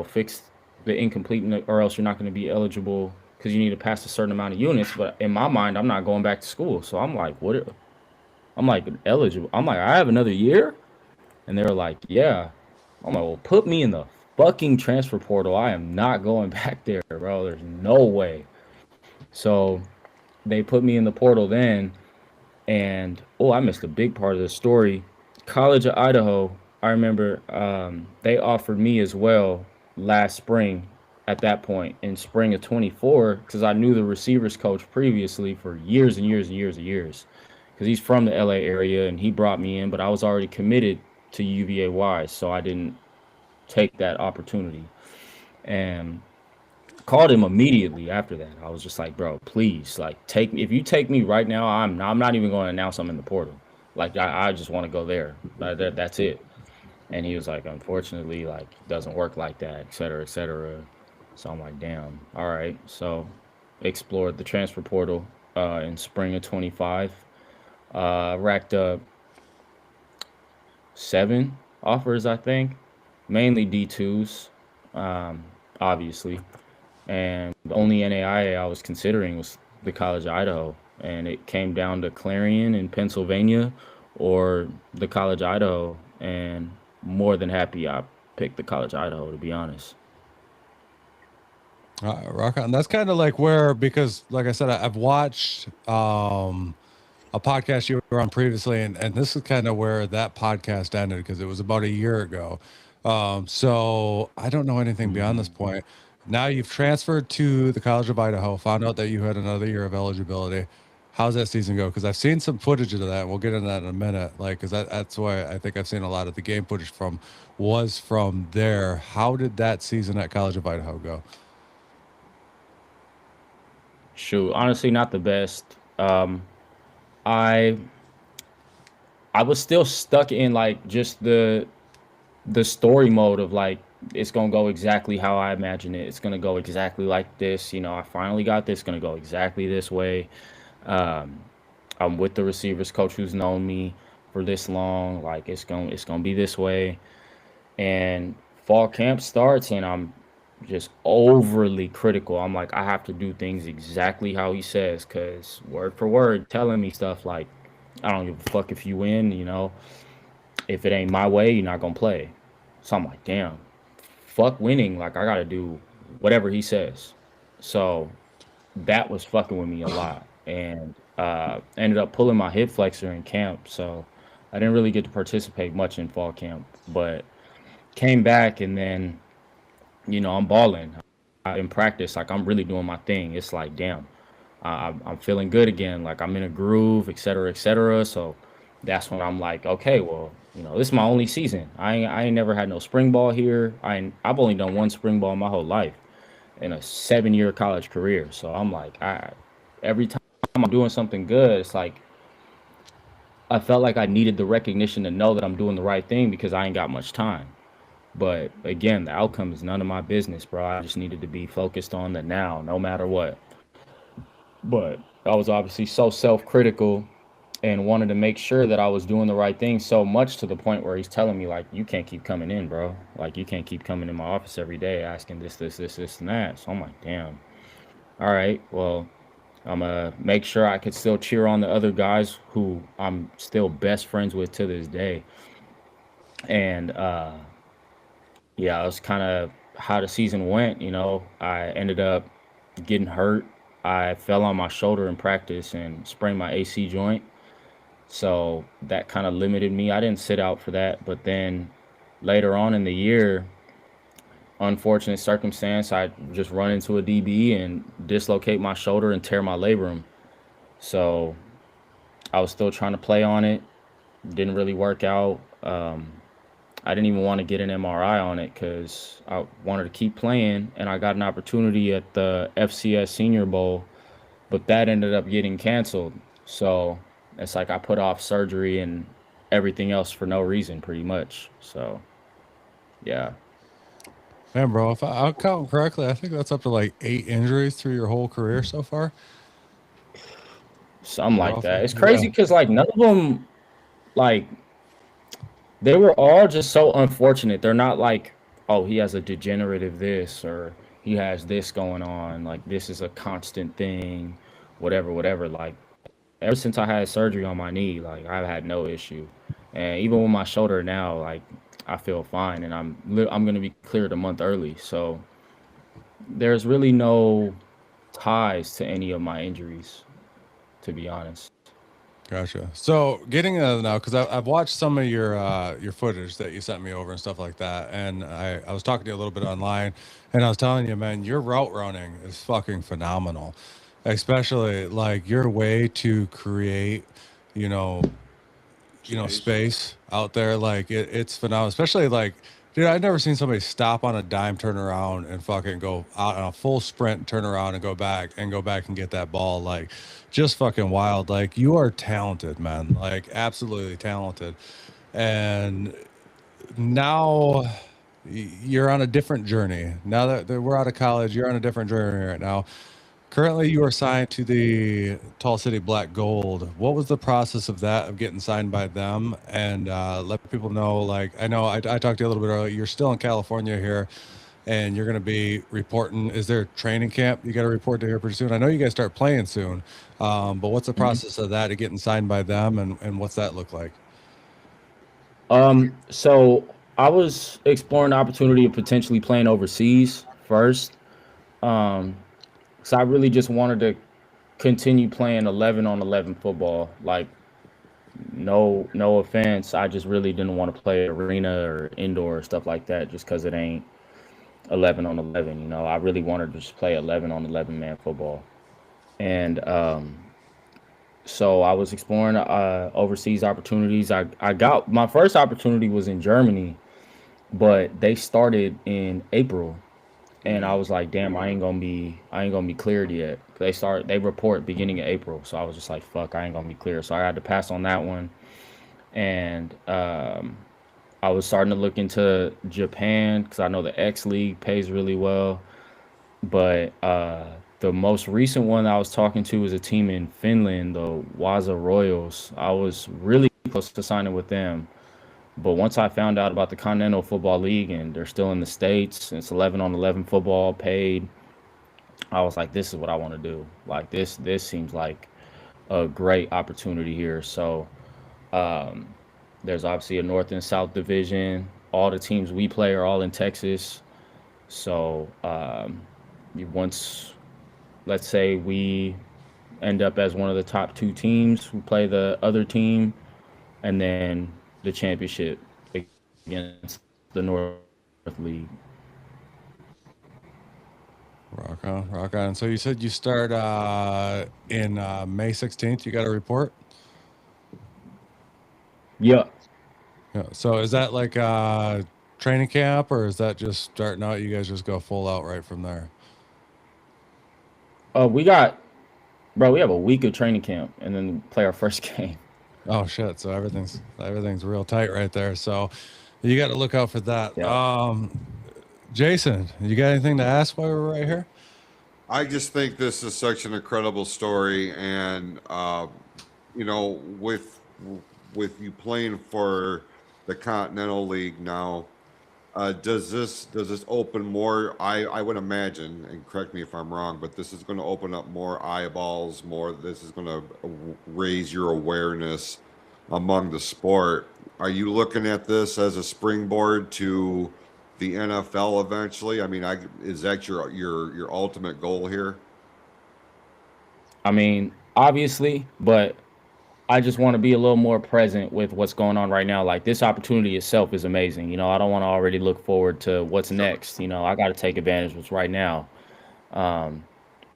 fix the incomplete, or else you're not gonna be eligible because you need to pass a certain amount of units. But in my mind, I'm not going back to school. So I'm like, what? I'm like, eligible. I'm like, I have another year, and they were like, yeah. I'm like, well, put me in the fucking transfer portal. I am not going back there, bro. There's no way. So they put me in the portal then, and oh, I missed a big part of the story. College of Idaho, I remember they offered me as well last spring at that point in spring of 24 because I knew the receivers coach previously for years and years and years and years because he's from the LA area and he brought me in, but I was already committed to UVA Wise, so I didn't take that opportunity. And called him immediately after that. I was just like, bro, please, like, take me. If you take me right now, I'm not even going to announce I'm in the portal. Like, I just want to go there. That's it. And he was like, unfortunately, like, it doesn't work like that, et cetera, et cetera. So I'm like, damn. All right. So explored the transfer portal in spring of 25. Racked up 7 offers, I think, mainly D2s, obviously. And the only NAIA I was considering was the College of Idaho. And it came down to Clarion in Pennsylvania or the College of Idaho. And more than happy I picked the College of Idaho, to be honest. Rock on. That's kind of like where, because like I said, I've watched a podcast you were on previously, and this is kind of where that podcast ended because it was about a year ago. So I don't know anything beyond this point. Now you've transferred to the College of Idaho, found out that you had another year of eligibility. How's that season go? Because I've seen some footage of that. And we'll get into that in a minute. Like, because that's why I think I've seen a lot of the game footage was from there. How did that season at College of Idaho go? Shoot, honestly, not the best. I was still stuck in like just the story mode of like it's gonna go exactly how I imagine it. It's gonna go exactly like this. I finally got this. It's gonna go exactly this way. Um, I'm with the receivers coach who's known me for this long. Like it's gonna be this way. And fall camp starts, and I'm just overly critical. I'm like, I have to do things exactly how he says, because word for word, telling me stuff like, I don't give a fuck if you win, if it ain't my way, you're not gonna play. So I'm like, damn, fuck winning. Like, I gotta do whatever he says. So that was fucking with me a lot. And ended up pulling my hip flexor in camp. So I didn't really get to participate much in fall camp, but came back, and then I'm balling in practice. Like, I'm really doing my thing. It's like, damn, I'm feeling good again. Like, I'm in a groove, et cetera, et cetera. So that's when I'm like, okay, well, this is my only season. I ain't never had no spring ball here. I've only done one spring ball my whole life in a 7-year college career. So I'm like, every time I'm doing something good, it's like I felt like I needed the recognition to know that I'm doing the right thing because I ain't got much time. But again, the outcome is none of my business, bro. I just needed to be focused on the now, no matter what. But I was obviously so self-critical and wanted to make sure that I was doing the right thing, so much to the point where he's telling me, like, you can't keep coming in, bro. Like, you can't keep coming in my office every day asking this, and that. So I'm like, damn. All right, well, I'm gonna make sure I could still cheer on the other guys who I'm still best friends with to this day. And yeah, it was kind of how the season went. I ended up getting hurt. I fell on my shoulder in practice and sprained my AC joint. So that kind of limited me. I didn't sit out for that. But then later on in the year, unfortunate circumstance, I just run into a DB and dislocate my shoulder and tear my labrum. So I was still trying to play on it. Didn't really work out. I didn't even want to get an MRI on it because I wanted to keep playing, and I got an opportunity at the FCS Senior Bowl, but that ended up getting canceled. So it's like I put off surgery and everything else for no reason, pretty much. So, yeah. Man, bro, if I'll count correctly, I think that's up to like 8 injuries through your whole career so far. Something like that. It's crazy because, like, none of them, like, they were all just so unfortunate. They're not like, oh, he has a degenerative this or he has this going on. Like, this is a constant thing, whatever, whatever. Like, ever since I had surgery on my knee, like, I've had no issue. And even with my shoulder now, like, I feel fine, and I'm going to be cleared a month early. So there's really no ties to any of my injuries, to be honest. Gotcha. So getting into now, because I've watched some of your footage that you sent me over and stuff like that, and I was talking to you a little bit online, and I was telling you, man, your route running is fucking phenomenal, especially like your way to create, space out there. Like it's phenomenal, especially like, dude, I've never seen somebody stop on a dime, turn around and fucking go out on a full sprint, turn around and go back and get that ball. Like, just fucking wild. Like, you are talented, man. Like, absolutely talented. And now you're on a different journey. Now that we're out of college, you're on a different journey right now. Currently, you are signed to the Tall City Black Gold. What was the process of that, of getting signed by them? And let people know, like, I know I talked to you a little bit earlier. You're still in California here, and you're going to be reporting. Is there a training camp you got to report to here pretty soon? I know you guys start playing soon, but what's the process of that, of getting signed by them, and what's that look like? So I was exploring the opportunity of potentially playing overseas first. So I really just wanted to continue playing 11 on 11 football. Like, no offense, I just really didn't want to play arena or indoor or stuff like that just because it ain't 11 on 11. I really wanted to just play 11 on 11 man football. And so I was exploring overseas opportunities. I got my first opportunity was in Germany, but they started in April. And I was like, damn, I ain't gonna be cleared yet. They report beginning of April. So I was just like, fuck, I ain't gonna be clear. So I had to pass on that one. And I was starting to look into Japan because I know the X League pays really well. But the most recent one I was talking to was a team in Finland, the Vasa Royals. I was really close to signing with them. But once I found out about the Continental Football League and they're still in the States, and it's 11 on 11 football paid, I was like, this is what I want to do. Like, this seems like a great opportunity here. So there's obviously a North and South division. All the teams we play are all in Texas. So once, let's say we end up as one of the top 2 teams, we play the other team, and then the championship against the North League. Rock on. So you said you start in May 16th. You got a report? Yeah. So is that like a training camp, or is that just starting out? You guys just go full out right from there? We have a week of training camp and then play our first game. Oh shit! So everything's real tight right there. So You got to look out for that. Yeah. Jason, you got anything to ask while we're right here? I just think this is such an incredible story, and you know, with you playing for the Continental League now, does this open more? I would imagine, and correct me if I'm wrong, but this is going to open up more eyeballs. More. This is going to raise your awareness among the sport. Are you looking at this as a springboard to the NFL eventually? I mean, is that your ultimate goal here? I mean, obviously, but I just want to be a little more present with what's going on right now. Like this opportunity itself is amazing. I don't want to already look forward to what's next. I got to take advantage of what's right now.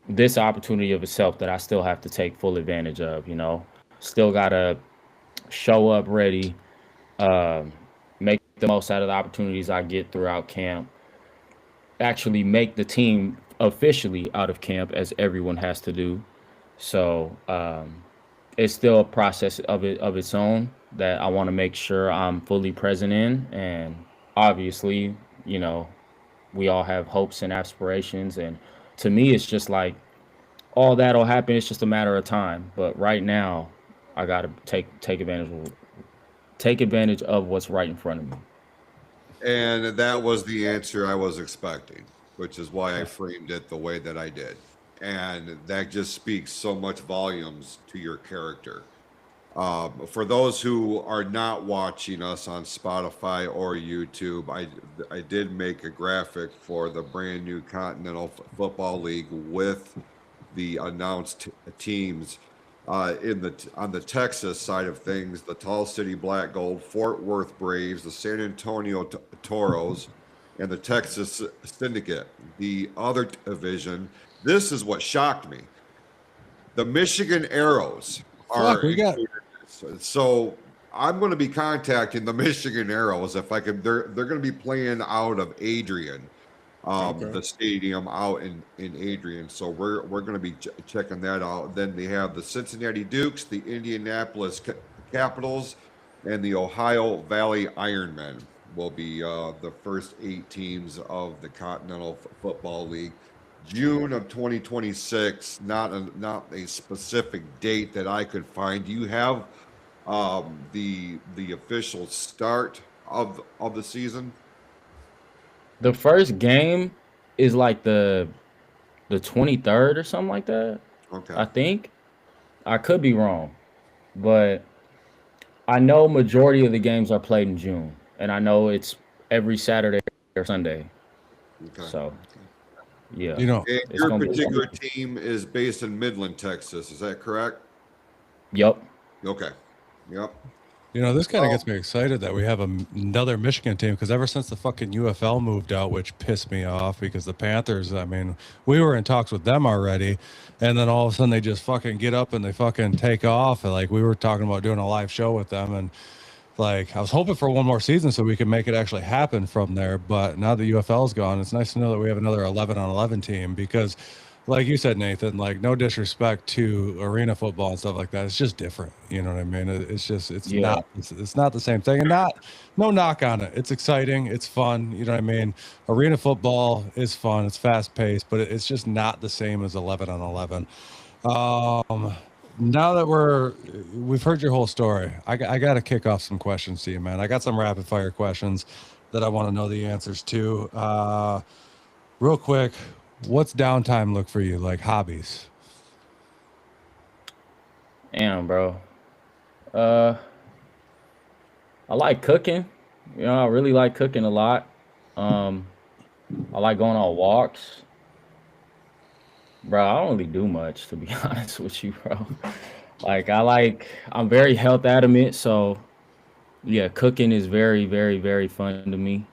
This opportunity of itself that I still have to take full advantage of. Still got to show up ready, make the most out of the opportunities I get throughout camp, actually make the team officially out of camp as everyone has to do. So it's still a process of its own that I want to make sure I'm fully present in. And obviously, we all have hopes and aspirations. And to me, it's just like all that'll happen. It's just a matter of time. But right now, I got to take advantage of what's right in front of me. And that was the answer I was expecting, which is why I framed it the way that I did. And that just speaks so much volumes to your character. For those who are not watching us on Spotify or YouTube, I did make a graphic for the brand new Continental Football League with the announced teams. On the Texas side of things, the Tall City Black Gold, Fort Worth Braves, the San Antonio Toros, and the Texas Syndicate. The other division, this is what shocked me. The Michigan Arrows are included in this. So I'm going to be contacting the Michigan Arrows if I can. They're going to be playing out of Adrian. The stadium out in Adrian. So we're going to be checking that out. Then they have the Cincinnati Dukes, the Indianapolis Capitals, and the Ohio Valley Ironmen will be the first 8 teams of the Continental Football League. June of 2026, not a specific date that I could find. Do you have the official start of the season? The first game is like the 23rd or something like that. Okay. I think. I could be wrong, but I know majority of the games are played in June, and I know it's every Saturday or Sunday. Okay. So, yeah. And your particular team is based in Midland, Texas. Is that correct? Yep. Okay. Yep. This kind of gets me excited that we have another Michigan team, because ever since the fucking UFL moved out, which pissed me off, because the Panthers, I mean, we were in talks with them already, and then all of a sudden they just fucking get up and they fucking take off. And like, we were talking about doing a live show with them, and like, I was hoping for one more season so we could make it actually happen from there. But now the UFL's gone, it's nice to know that we have another 11-on-11 team, because like you said, Naythan, like, no disrespect to arena football and stuff like that, it's just different. You know what I mean? It's not the same thing, and no knock on it. It's exciting, it's fun. You know what I mean? Arena football is fun, it's fast paced, but it's just not the same as 11-on-11. Now that we've heard your whole story, I got to kick off some questions to you, man. I got some rapid fire questions that I want to know the answers to. Real quick, what's downtime look for you, like hobbies? Damn, bro. I like cooking. I really like cooking a lot. I like going on walks. Bro, I don't really do much, to be honest with you, bro. Like, I'm very health adamant, so yeah, cooking is very, very, very fun to me.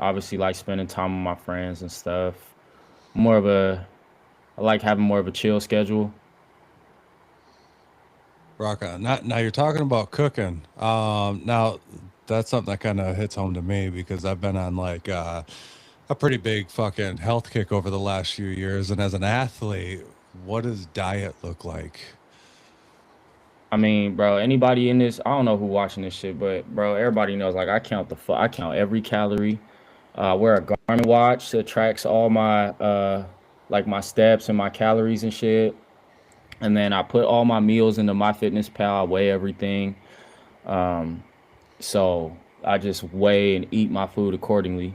Obviously like spending time with my friends and stuff. I like having more of a chill schedule. Rock on. Now you're talking about cooking. Now that's something that kind of hits home to me, because I've been on like a pretty big fucking health kick over the last few years. And as an athlete, what does diet look like? I mean, bro, anybody in this, I don't know who watching this shit, but bro, everybody knows like I count every calorie. I wear a Garmin watch that tracks all my like my steps and my calories and shit. And then I put all my meals into MyFitnessPal. I weigh everything. Um, so I just weigh and eat my food accordingly.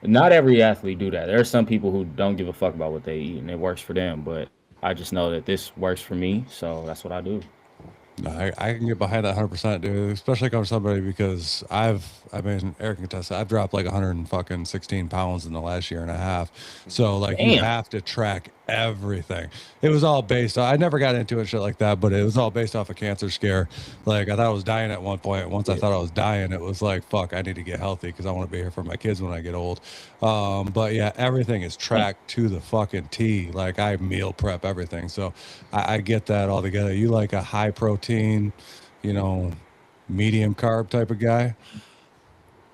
Not every athlete do that. There are some people who don't give a fuck about what they eat and it works for them, but I just know that this works for me, so that's what I do. No, I can get behind that 100%, dude. Especially coming from somebody because I mean, Eric can attest, I've dropped like 116 pounds in the last year and a half. So like, you Damn. have to track everything. It was all based on, I never got into it, shit like that, but it was all based off a cancer scare. Like, I thought I was dying at one point. Once I thought I was dying, it was like, fuck, I need to get healthy because I want to be here for my kids when I get old. But yeah, everything is tracked to the fucking T. Like, I meal prep everything. So I get that all together. You like a high protein, you know, medium carb type of guy?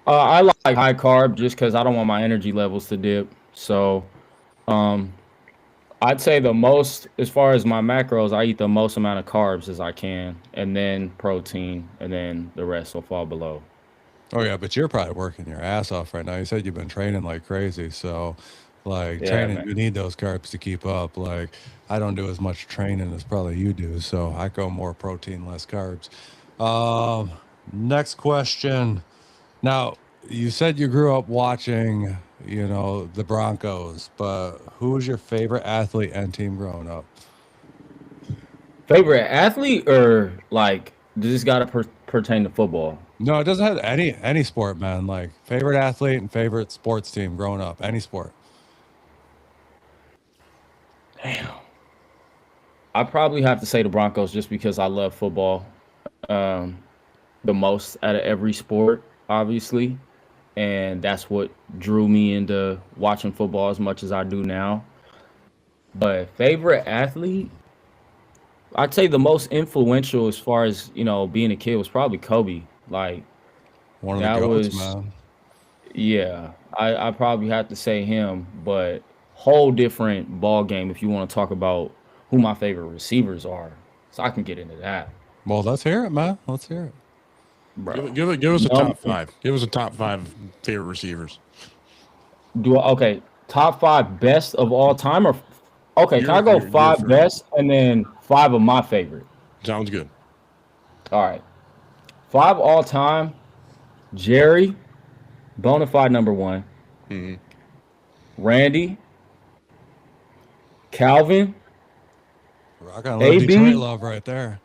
I like high carb just because I don't want my energy levels to dip. So, I'd say the most, as far as my macros, I eat the most amount of carbs as I can, and then protein, and then the rest will fall below. Oh yeah, but you're probably working your ass off right now. You said you've been training like crazy, so like Yeah, training, man. you need those carbs to keep up. Like I don't do as much training as probably you do, so I go more protein, less carbs. Um, Next question. Now, you said you grew up watching, you know, the Broncos, but who was your favorite athlete and team growing up? Favorite athlete or like does this gotta pertain to football? No, it doesn't have any sport, man. Like favorite athlete and favorite sports team growing up, any sport. Damn. I probably have to say the Broncos just because I love football um, the most out of every sport, obviously. And that's what drew me into watching football as much as I do now. But favorite athlete, I'd say the most influential as far as, you know, being a kid was probably Kobe. Like One of the that goats, was, man. yeah, I probably have to say him, but whole different ball game if you want to talk about who my favorite receivers are. So I can get into that, Well, let's hear it, man. Let's hear it. bro. Give us a Num- top five. Give us a top five favorite receivers. okay, top five best of all time or okay, can I go Your five favorite. best and then five of my favorite? Sounds good. All right. Five all time, Jerry, bona fide number one. Randy, Calvin, Rock on a little AB? Detroit love right there.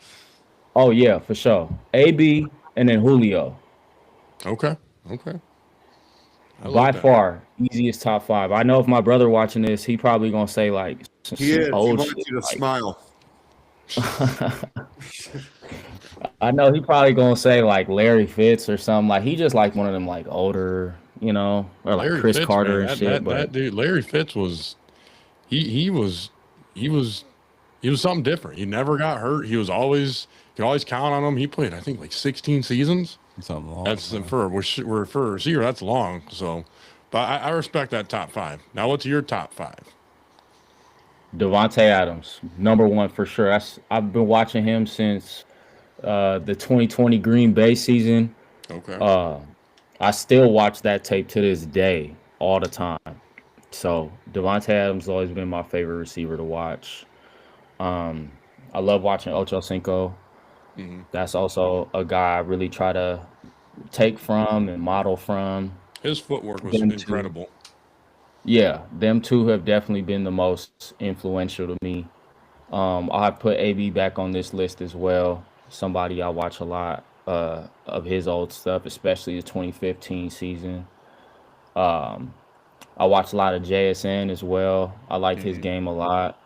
oh yeah, for sure. AB and then Julio. Okay. Okay. I By like that. far, easiest top five. I know if my brother watching this, he probably gonna say like some He is. He old wants shit. you to Like, smile. I know he probably gonna say like Larry Fitz or something. Like he just like one of them like older, you know, or like Larry Chris Fitz, Carter man, and shit. that But dude, Larry Fitz was he was he was he was something different. He never got hurt. He was always you could always count on him. He played, I think, like 16 seasons. Something long. That's for a receiver. That's long. So, but I respect that top five. Now, what's your top five? Devontae Adams, number one for sure. I've been watching him since the 2020 Green Bay season. Okay. I still watch that tape to this day, all the time. So Devontae Adams has always been my favorite receiver to watch. I love watching Ocho Cinco. That's also a guy I really try to take from and model from. His footwork was them two. incredible. Yeah, them two have definitely been the most influential to me. I'll have put AB back on this list as well. Somebody I watch a lot of his old stuff, especially the 2015 season. I watch a lot of JSN as well. I like his game a lot.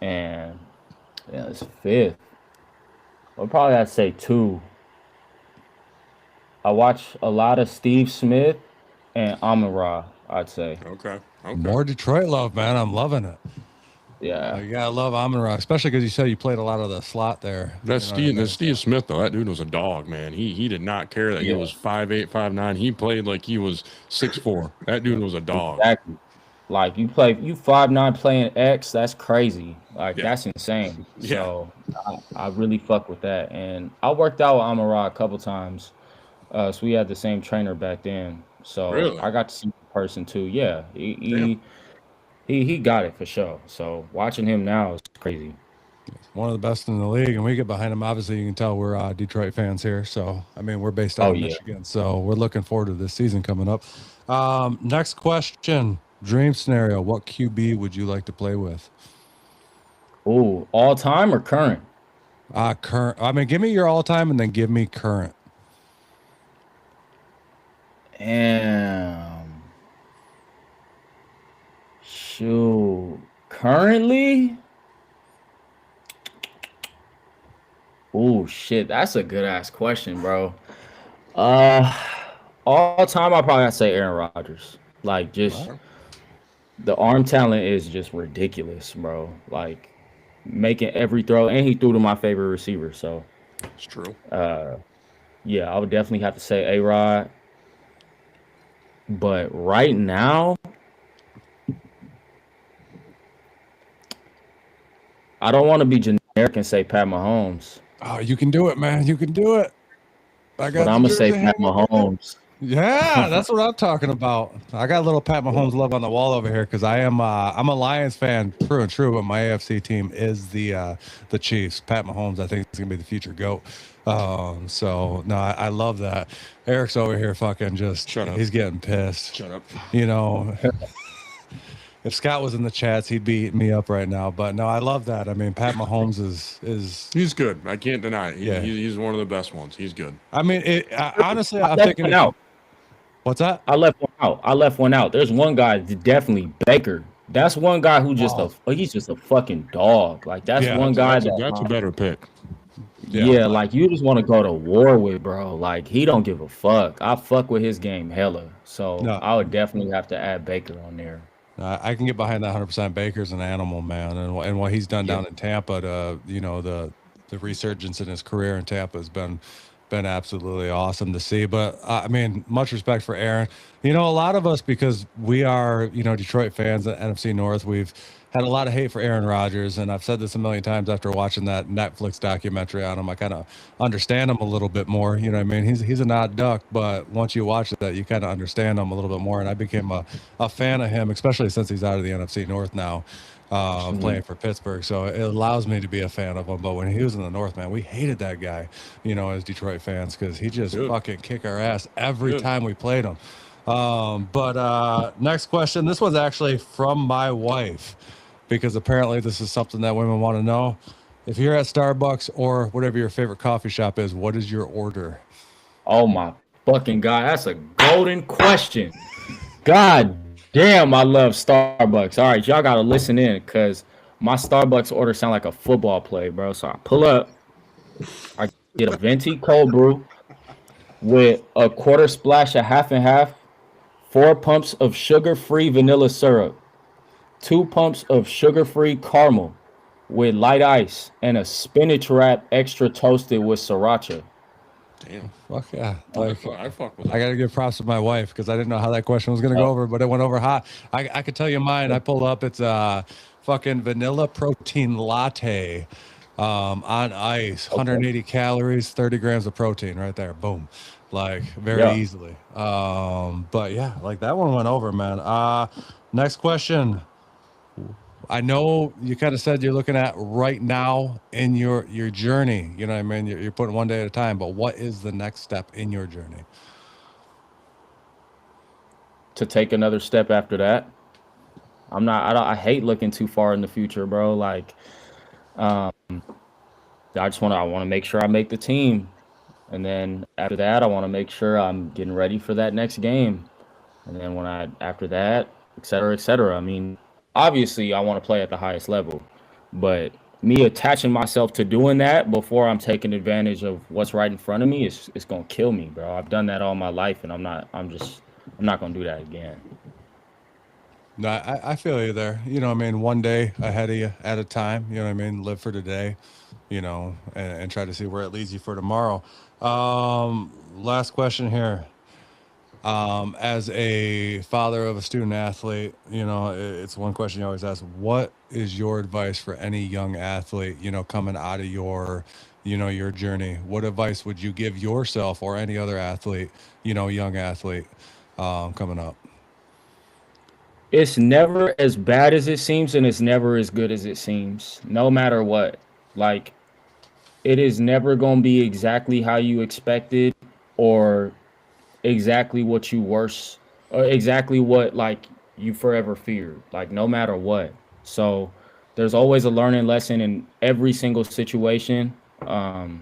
And yeah, it's fifth. I'll probably have to say two. I watch a lot of Steve Smith and Amon-Ra, I'd say. Okay. Okay. More Detroit love, man. I'm loving it. Yeah. You gotta love Amon-Ra, especially because you said you played a lot of the slot there. That's You know what I mean? Steve Smith though. That dude was a dog, man. He did not care that he Yeah. was 5'8", 5'9". He played like he was 6'4". That dude was a dog. Exactly. Like you 5'9" playing X, that's crazy. Like Yeah. that's insane. Yeah. So I really fuck with that. And I worked out with Amara a couple times. So we had the same trainer back then. So Really? I got to see the person too. Yeah, Damn. he got it for sure. So watching him now is crazy. One of the best in the league, and we get behind him. Obviously, you can tell we're Detroit fans here. So, I mean, we're based out Oh of yeah. Michigan. So, we're looking forward to this season coming up. Next question. Dream scenario. What QB would you like to play with? Ooh, all time or current? Current. I mean, give me your all time and then give me current. And shoot, currently. Oh shit, that's a good ass question, bro. Uh, all time, I probably have to say Aaron Rodgers. Like, just the arm talent is just ridiculous, bro. Like, making every throw, and he threw to my favorite receiver. So, It's true. yeah, I would definitely have to say A-Rod. But right now, I don't want to be generic and say Pat Mahomes, Oh, you can do it, man. You can do it. I got but the I'm gonna say jersey Pat hanging. Mahomes. Yeah, that's what I'm talking about. I got a little Pat Mahomes love on the wall over here because I'm a Lions fan, true and true, but my AFC team is the Chiefs. Pat Mahomes, I think, is gonna be the future GOAT. So no, I love that. Eric's over here fucking just Shut up. he's getting pissed. Shut up. You know, if Scott was in the chats, he'd be eating me up right now. But no, I love that. I mean, Pat Mahomes is He's good. I can't deny it. Yeah. He's one of the best ones. He's good. I mean, honestly, I'm left thinking one out. What's that? I left one out. There's one guy, definitely Baker. That's one guy who just he's just a fucking dog. Like that's Yeah, one guy That's a better pick. yeah, like you just want to go to war with, bro. Like he don't give a fuck. I fuck with his game hella. So No. I would definitely have to add Baker on there. I can get behind that 100%. Baker's an animal, man, and what he's done down in Tampa to the resurgence in his career in Tampa has been absolutely awesome to see. But I mean, much respect for Aaron. A lot of us, because we are Detroit fans at NFC North, we've had a lot of hate for Aaron Rodgers, and I've said this a million times after watching that Netflix documentary on him. I kind of understand him a little bit more. You know what I mean? He's an odd duck, but once you watch that, you kind of understand him a little bit more. And I became a fan of him, especially since he's out of the NFC North now, playing for Pittsburgh. So it allows me to be a fan of him. But when he was in the North, man, we hated that guy, as Detroit fans, because he just fucking kick our ass every time we played him. But next question. This one's actually from my wife, because apparently this is something that women want to know. If you're at Starbucks or whatever your favorite coffee shop is, what is your order? Oh my fucking God, that's a golden question. God damn, I love Starbucks. All right, y'all gotta listen in because my Starbucks order sound like a football play, bro. So I pull up, I get a venti cold brew with a quarter splash of half and half, 4 pumps of sugar-free vanilla syrup, 2 pumps of sugar-free caramel with light ice, and a spinach wrap extra toasted with sriracha. Damn. Fuck yeah. I fuck with I got to give props to my wife because I didn't know how that question was going to go over, but it went over hot. I could tell you mine. I pulled up. It's a fucking vanilla protein latte on ice, 180 calories, 30 grams of protein right there. Boom. Like very easily. But yeah, like that one went over, man. Next question. I know you kind of said you're looking at right now in your journey. You know what I mean? You're putting one day at a time, but what is the next step in your journey? To take another step after that. I hate looking too far in the future, bro. Like, I want to make sure I make the team. And then after that, I want to make sure I'm getting ready for that next game. And then after that, et cetera, et cetera. I mean, obviously I want to play at the highest level, but me attaching myself to doing that before I'm taking advantage of what's right in front of me is going to kill me, bro. I've done that all my life and I'm not going to do that again. No, I feel you there. You know what I mean? One day ahead of you at a time, you know what I mean? Live for today, and try to see where it leads you for tomorrow. Last question here. As a father of a student athlete, it's one question you always ask: what is your advice for any young athlete, coming out of your journey? What advice would you give yourself or any other athlete, young athlete, coming up? It's never as bad as it seems, and it's never as good as it seems, no matter what. Like, it is never going to be exactly how you expected or exactly what you worse or exactly what like you forever feared, like no matter what. So there's always a learning lesson in every single situation. Um,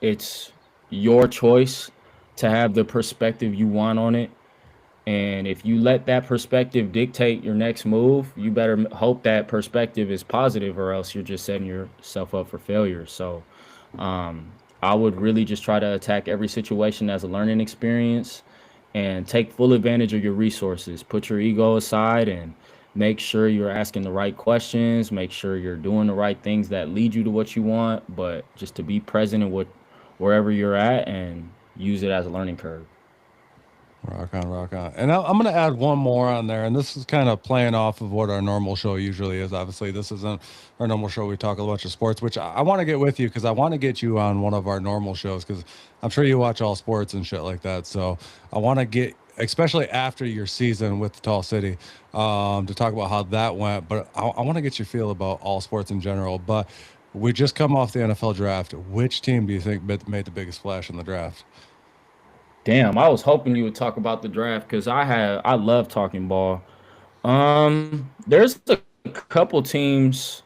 it's your choice to have the perspective you want on it. And if you let that perspective dictate your next move, you better hope that perspective is positive, or else you're just setting yourself up for failure. So um, I would really just try to attack every situation as a learning experience and take full advantage of your resources. Put your ego aside and make sure you're asking the right questions, make sure you're doing the right things that lead you to what you want, but just to be present in wherever you're at and use it as a learning curve. Rock on, rock on. And I'm going to add one more on there. And this is kind of playing off of what our normal show usually is. Obviously, this isn't our normal show. We talk a bunch of sports, which I want to get with you because I want to get you on one of our normal shows because I'm sure you watch all sports and shit like that. So I want to get, especially after your season with the Tall City, to talk about how that went. But I want to get your feel about all sports in general. But we just come off the NFL draft. Which team do you think made the biggest splash in the draft? Damn, I was hoping you would talk about the draft because I love talking ball. There's a couple teams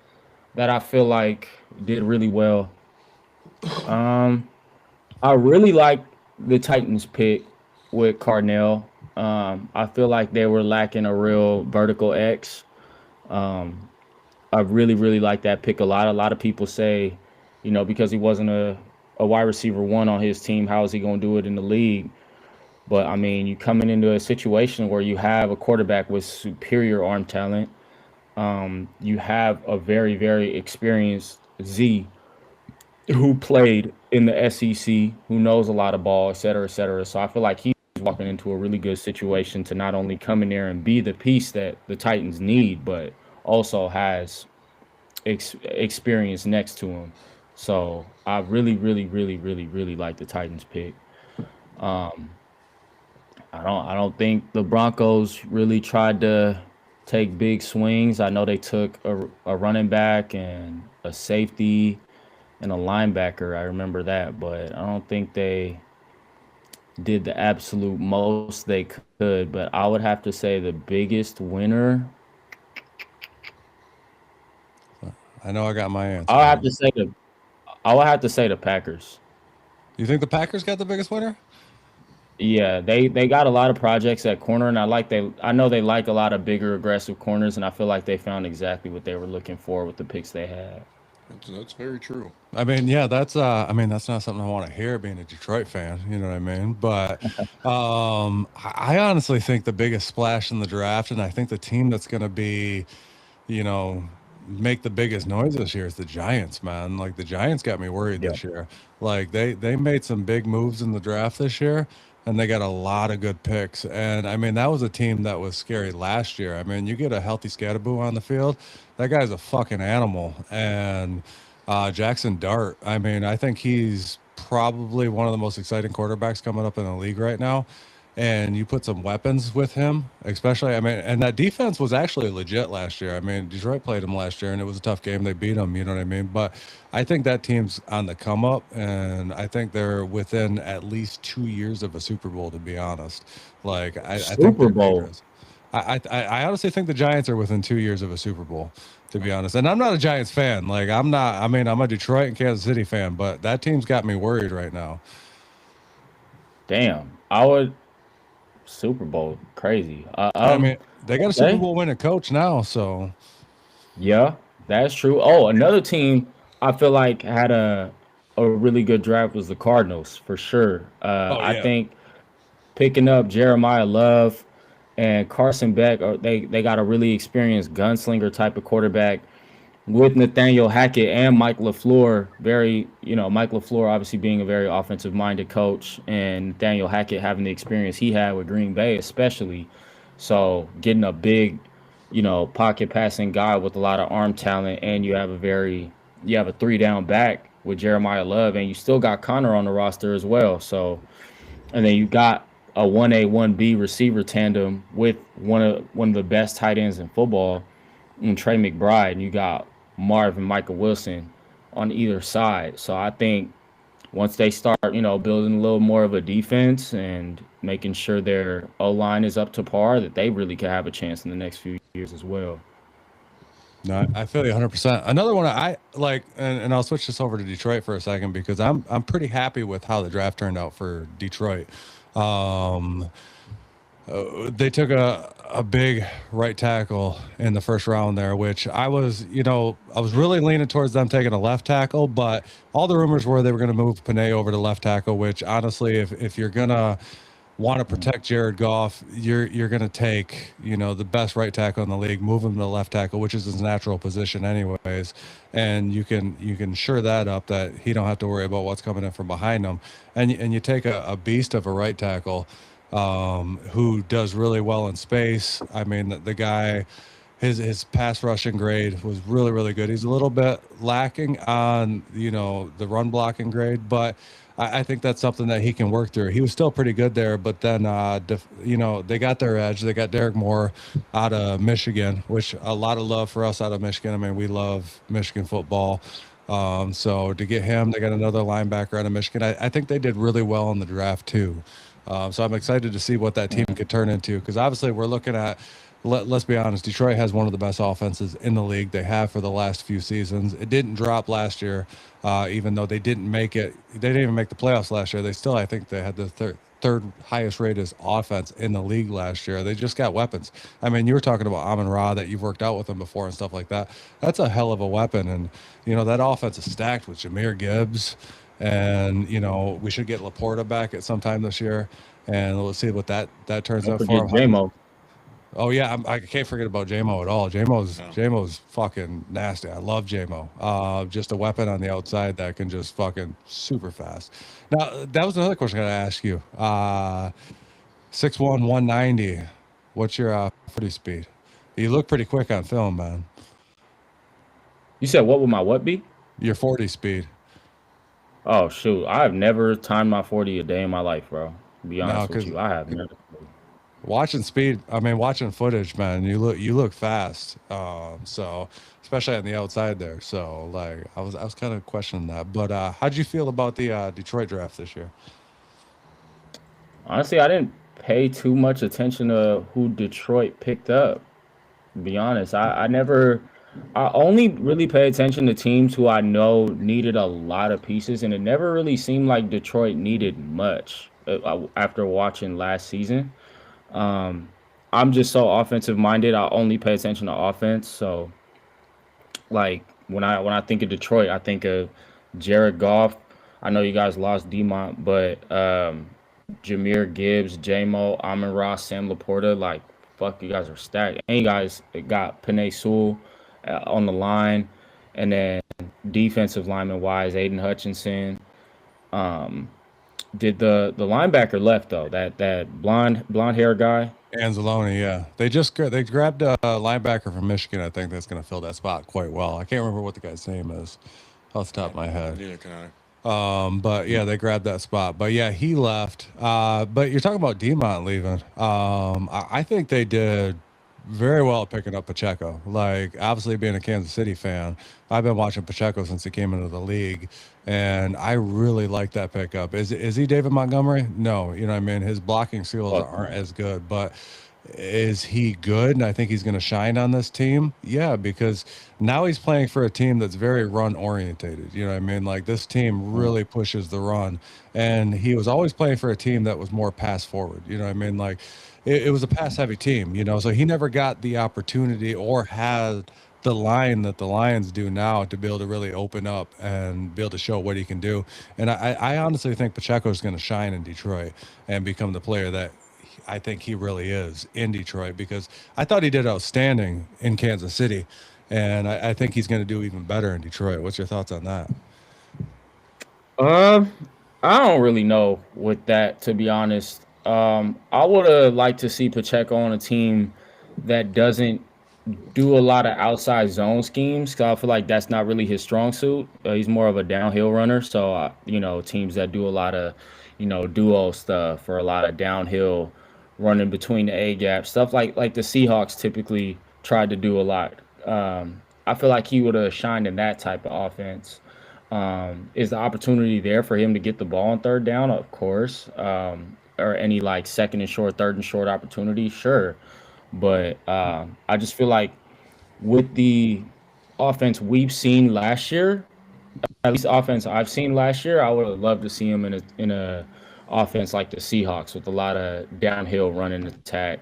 that I feel like did really well. Um, I really like the Titans pick with Cardinal. I feel like they were lacking a real vertical X. Um, I really, really like that pick a lot. A lot of people say, because he wasn't a wide receiver one on his team, how is he going to do it in the league? But I mean, you coming into a situation where you have a quarterback with superior arm talent. You have a very, very experienced Z who played in the SEC, who knows a lot of ball, et cetera, et cetera. So I feel like he's walking into a really good situation to not only come in there and be the piece that the Titans need, but also has experience next to him. So I really, really, really, really, really like the Titans pick. Um, I don't think the Broncos really tried to take big swings. I know they took a running back and a safety and a linebacker. I remember that, but I don't think they did the absolute most they could. But I would have to say the biggest winner. I know I got my answer. I'll have to say the I would have to say the Packers. You think the Packers got the biggest winner? Yeah, they got a lot of projects at corner, and I know they like a lot of bigger, aggressive corners, and I feel like they found exactly what they were looking for with the picks they had. That's very true. I mean, yeah, that's not something I want to hear being a Detroit fan, you know what I mean? But I honestly think the biggest splash in the draft, and I think the team that's going to be, you know, make the biggest noise this year is the Giants, man. Like the Giants got me worried Yeah. this year. Like they made some big moves in the draft this year and they got a lot of good picks. And I mean, that was a team that was scary last year. I mean, you get a healthy Scatterboo on the field, that guy's a fucking animal. And Jackson Dart, I mean, I think he's probably one of the most exciting quarterbacks coming up in the league right now. And you put some weapons with him, especially, I mean, and that defense was actually legit last year. I mean, Detroit played him last year and it was a tough game. They beat them, you know what I mean? But I think that team's on the come up and I think they're within at least 2 years of a Super Bowl, to be honest. Like, I think Super they're Bowl. dangerous. I honestly think the Giants are within 2 years of a Super Bowl, to be honest. And I'm not a Giants fan. Like, I'm not, I mean, I'm a Detroit and Kansas City fan, but that team's got me worried right now. Damn, I would Super Bowl crazy. I mean, they got a Super Okay. Bowl winning coach now, so. Yeah, that's true. Oh, another team I feel like had a really good draft was the Cardinals for sure. Oh, I yeah. think picking up Jeremiah Love and Carson Beck, they got a really experienced gunslinger type of quarterback. with Nathaniel Hackett and Mike LaFleur, Mike LaFleur obviously being a very offensive minded coach, and Nathaniel Hackett having the experience he had with Green Bay, especially. So getting a big, pocket passing guy with a lot of arm talent, and you have a three down back with Jeremiah Love, and you still got Connor on the roster as well. So, and then you got a 1A 1B receiver tandem with one of the best tight ends in football, and Trey McBride, and you got Marv and Michael Wilson on either side. So I think once they start, building a little more of a defense and making sure their O line is up to par, that they really could have a chance in the next few years as well. No, I feel you 100%. Another one I like, and I'll switch this over to Detroit for a second because I'm pretty happy with how the draft turned out for Detroit. They took a big right tackle in the first round there, which I was really leaning towards them taking a left tackle, but all the rumors were they were going to move Panay over to left tackle, which honestly, if you're going to want to protect Jared Goff, you're going to take, the best right tackle in the league, move him to left tackle, which is his natural position anyways. And you can shore that up that he don't have to worry about what's coming in from behind him. And you take a beast of a right tackle, who does really well in space. I mean, the guy, his pass rushing grade was really, really good. He's a little bit lacking on, the run blocking grade, but I think that's something that he can work through. He was still pretty good there, but then, they got their edge. They got Derek Moore out of Michigan, which a lot of love for us out of Michigan. I mean, we love Michigan football. So to get him, they got another linebacker out of Michigan. I think they did really well in the draft too. So I'm excited to see what that team could turn into, because obviously we're looking at, let's be honest, Detroit has one of the best offenses in the league. They have for the last few seasons. It didn't drop last year, even though they didn't make it. They didn't even make the playoffs last year. They still, I think they had the third highest rated offense in the league last year. They just got weapons. I mean, you were talking about Amon-Ra, that you've worked out with him before and stuff like that. That's a hell of a weapon. And, that offense is stacked with Jahmyr Gibbs. And, we should get Laporta back at some time this year. And let's see what that turns out for him. J-Mo. Oh, yeah, I can't forget about J-Mo at all. J-Mo's fucking nasty. I love J-Mo. Just a weapon on the outside that can just fucking super fast. Now, that was another question I got to ask you. 6'1", 190. What's your 40 speed? You look pretty quick on film, man. You said what would my what be? Your 40 speed. Oh, shoot. I've never timed my 40 a day in my life, bro. To be honest with you, I have never. Watching footage, man, you look fast. So especially on the outside there. So like I was kind of questioning that. But how'd you feel about the Detroit draft this year? Honestly, I didn't pay too much attention to who Detroit picked up. To be honest, I only really pay attention to teams who I know needed a lot of pieces, and it never really seemed like Detroit needed much after watching last season. I'm just so offensive minded. I only pay attention to offense. So like when I think of Detroit, I think of Jared Goff. I know you guys lost Demont, but Jahmyr Gibbs, J-Mo, Amon-Ra, Sam Laporta, like fuck, you guys are stacked. And you guys got Penei Sewell on the line, and then defensive lineman wise, Aiden Hutchinson. Did the linebacker left though? That blonde hair guy. Anzalone, yeah. They grabbed a linebacker from Michigan. I think that's going to fill that spot quite well. I can't remember what the guy's name is off the top of my head. Neither can I. But yeah, they grabbed that spot. But yeah, he left. But you're talking about Demont leaving. I think they did very well picking up Pacheco. Like, obviously being a Kansas City fan, I've been watching Pacheco since he came into the league, and I really like that pickup. Is he David Montgomery? No, you know what I mean? His blocking skills aren't as good, but is he good? And I think he's going to shine on this team. Yeah, because now he's playing for a team that's very run orientated. You know what I mean? Like, this team really pushes the run, and he was always playing for a team that was more pass forward. You know what I mean? Like, it was a pass heavy team, you know, so he never got the opportunity or had the line that the Lions do now to be able to really open up and be able to show what he can do. And I honestly think Pacheco is going to shine in Detroit and become the player that I think he really is in Detroit, because I thought he did outstanding in Kansas City. and I think he's going to do even better in Detroit. What's your thoughts on that? Um, I don't really know with that, to be honest. I would have liked to see Pacheco on a team that doesn't do a lot of outside zone schemes. 'Cause I feel like that's not really his strong suit. He's more of a downhill runner. So, teams that do a lot of, duo stuff or a lot of downhill running between the A gaps, stuff like the Seahawks typically tried to do a lot. I feel like he would have shined in that type of offense. Is the opportunity there for him to get the ball on third down? Of course. Or any like second and short, third and short opportunity? Sure. But I just feel like with the offense we've seen last year, at least the offense I've seen last year, I would have loved to see him in a offense like the Seahawks with a lot of downhill running attack,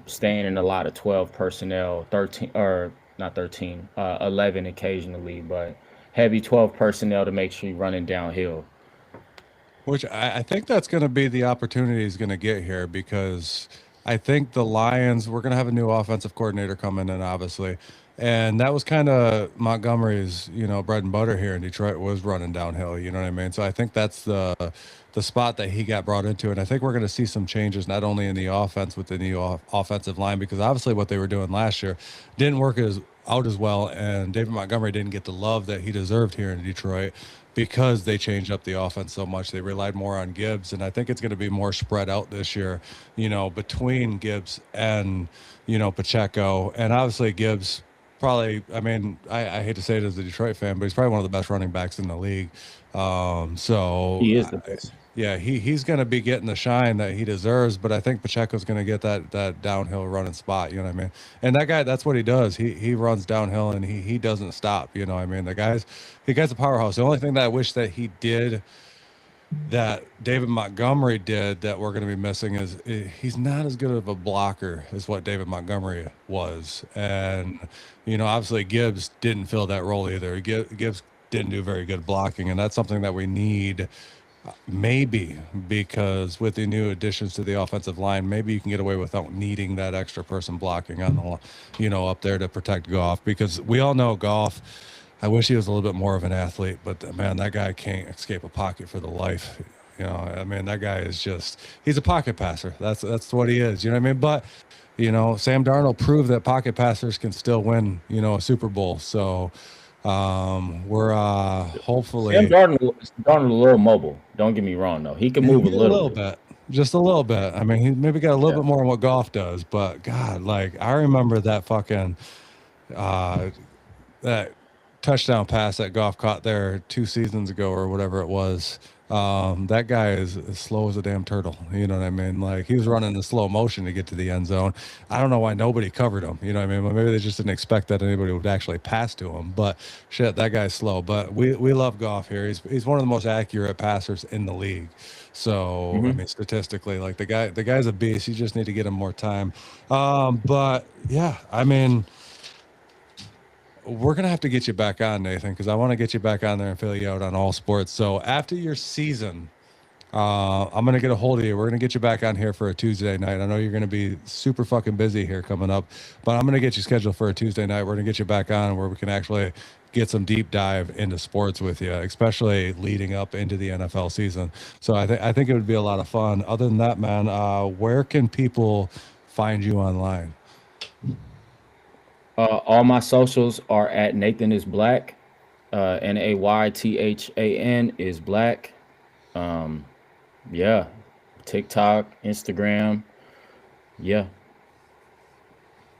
staying in a lot of 12 personnel, 13 or not 13, 11 occasionally, but heavy 12 personnel to make sure you're running downhill. Which I think that's going to be the opportunity he's going to get here, because I think the Lions, we're going to have a new offensive coordinator coming in, obviously. And that was kind of Montgomery's, bread and butter here in Detroit, was running downhill. You know what I mean? So I think that's the spot that he got brought into. And I think we're going to see some changes, not only in the offense with the new offensive line, because obviously what they were doing last year didn't work out as well. And David Montgomery didn't get the love that he deserved here in Detroit, because they changed up the offense so much. They relied more on Gibbs, and I think it's going to be more spread out this year, between Gibbs and, Pacheco. And obviously Gibbs probably, I hate to say it as a Detroit fan, but he's probably one of the best running backs in the league. So He is the best. yeah, he's going to be getting the shine that he deserves, but I think Pacheco's going to get that downhill running spot. You know what I mean? And that guy, that's what he does. He runs downhill and he doesn't stop. You know what I mean? The guy's a powerhouse. The only thing that I wish that he did, that David Montgomery did, that we're going to be missing, is he's not as good of a blocker as what David Montgomery was. And, obviously Gibbs didn't fill that role either. Gibbs didn't do very good blocking, and that's something that we need. Maybe because with the new additions to the offensive line, maybe you can get away without needing that extra person blocking on the, up there to protect Goff, because we all know Goff. I wish he was a little bit more of an athlete, but man, that guy can't escape a pocket for the life. That guy is he's a pocket passer. That's what he is. You know what I mean? But, Sam Darnold proved that pocket passers can still win, a Super Bowl. So, we're hopefully Sam Darnold a little mobile. Don't get me wrong, though. He can move a little bit. Just a little bit. I mean, he maybe got a little bit more than what Goff does, but God, like, I remember that fucking that touchdown pass that Goff caught there 2 seasons ago or whatever it was. That guy is as slow as a damn turtle. You know what I mean? Like, he was running in slow motion to get to the end zone. I don't know why nobody covered him. You know what I mean? But maybe they just didn't expect that anybody would actually pass to him. But shit, that guy's slow. But we love Goff here. He's one of the most accurate passers in the league. So I mean, statistically, like, the guy's a beast. You just need to get him more time. But yeah, I mean, we're going to have to get you back on, Naythan, because I want to get you back on there and fill you out on all sports. So after your season, I'm going to get a hold of you. We're going to get you back on here for a Tuesday night. I know you're going to be super fucking busy here coming up, but I'm going to get you scheduled for a Tuesday night. We're going to get you back on where we can actually get some deep dive into sports with you, especially leading up into the NFL season. So I think it would be a lot of fun. Other than that, man, where can people find you online? All my socials are at Naythan is Black, Naythan is Black. Yeah, TikTok, Instagram. Yeah.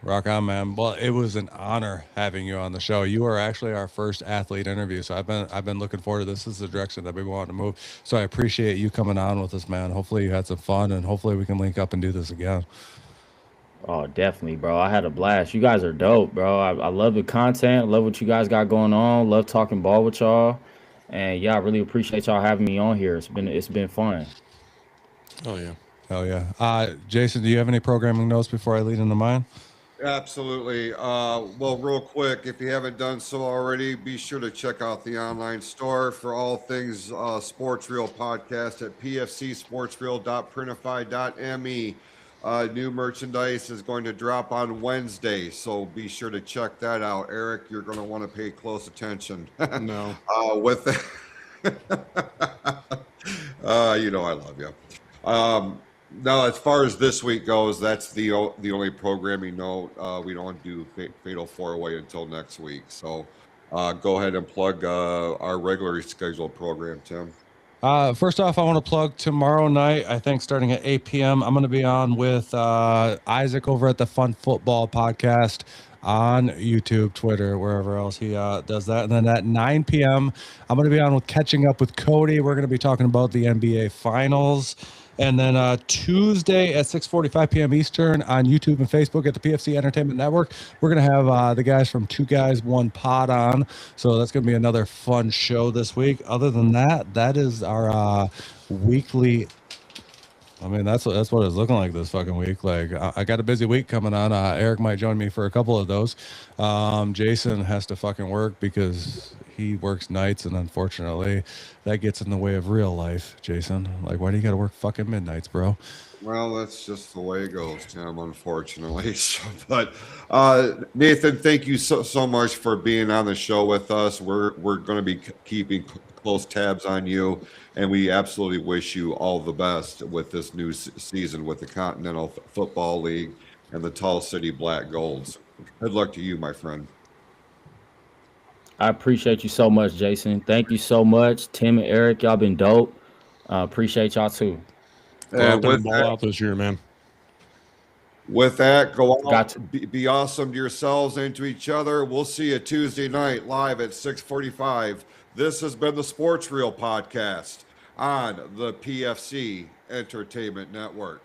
Rock on, man. Well, it was an honor having you on the show. You are actually our first athlete interview, so I've been looking forward to this. This is the direction that we want to move. So I appreciate you coming on with us, man. Hopefully you had some fun, and hopefully we can link up and do this again. Oh, definitely, bro. I had a blast. You guys are dope, bro. I love the content. Love what you guys got going on. Love talking ball with y'all. And yeah, I really appreciate y'all having me on here. It's been fun. Oh yeah. Hell yeah. Jason, do you have any programming notes before I lead into mine? Absolutely. Well, real quick, if you haven't done so already, be sure to check out the online store for all things Sports Reel podcast at pfcsportsreel.printify.me. New merchandise is going to drop on Wednesday, so be sure to check that out. Eric, you're going to want to pay close attention. No. With that, you know I love you. Now, as far as this week goes, that's the only programming note. We don't do Fatal 4-Way until next week. So go ahead and plug our regularly scheduled program, Tim. First off, I want to plug tomorrow night, I think starting at 8 p.m., I'm going to be on with Isaac over at the Fun Football Podcast on YouTube, Twitter, wherever else he does that. And then at 9 p.m., I'm going to be on with Catching Up with Cody. We're going to be talking about the NBA Finals. And then Tuesday at 6:45 p.m. Eastern on YouTube and Facebook at the PFC Entertainment Network, we're going to have the guys from Two Guys, One Pod on. So that's going to be another fun show this week. Other than that, that is our weekly. I mean, that's what it's looking like this fucking week. Like, I got a busy week coming on. Eric might join me for a couple of those. Jason has to fucking work because he works nights, and unfortunately, that gets in the way of real life, Jason. Like, why do you got to work fucking midnights, bro? Well, that's just the way it goes, Tim, unfortunately. But Naythan, thank you so much for being on the show with us. We're going to be keeping close tabs on you, and we absolutely wish you all the best with this new season with the Continental Football League and the Tall City Black Golds. Good luck to you, my friend. I appreciate you so much, Jason. Thank you so much, Tim and Eric. Y'all been dope. Appreciate y'all too. Go out there and ball out this year, man. With that, go out, be awesome to yourselves and to each other. We'll see you Tuesday night live at 6:45. This has been the Sports Reel Podcast on the PFC Entertainment Network.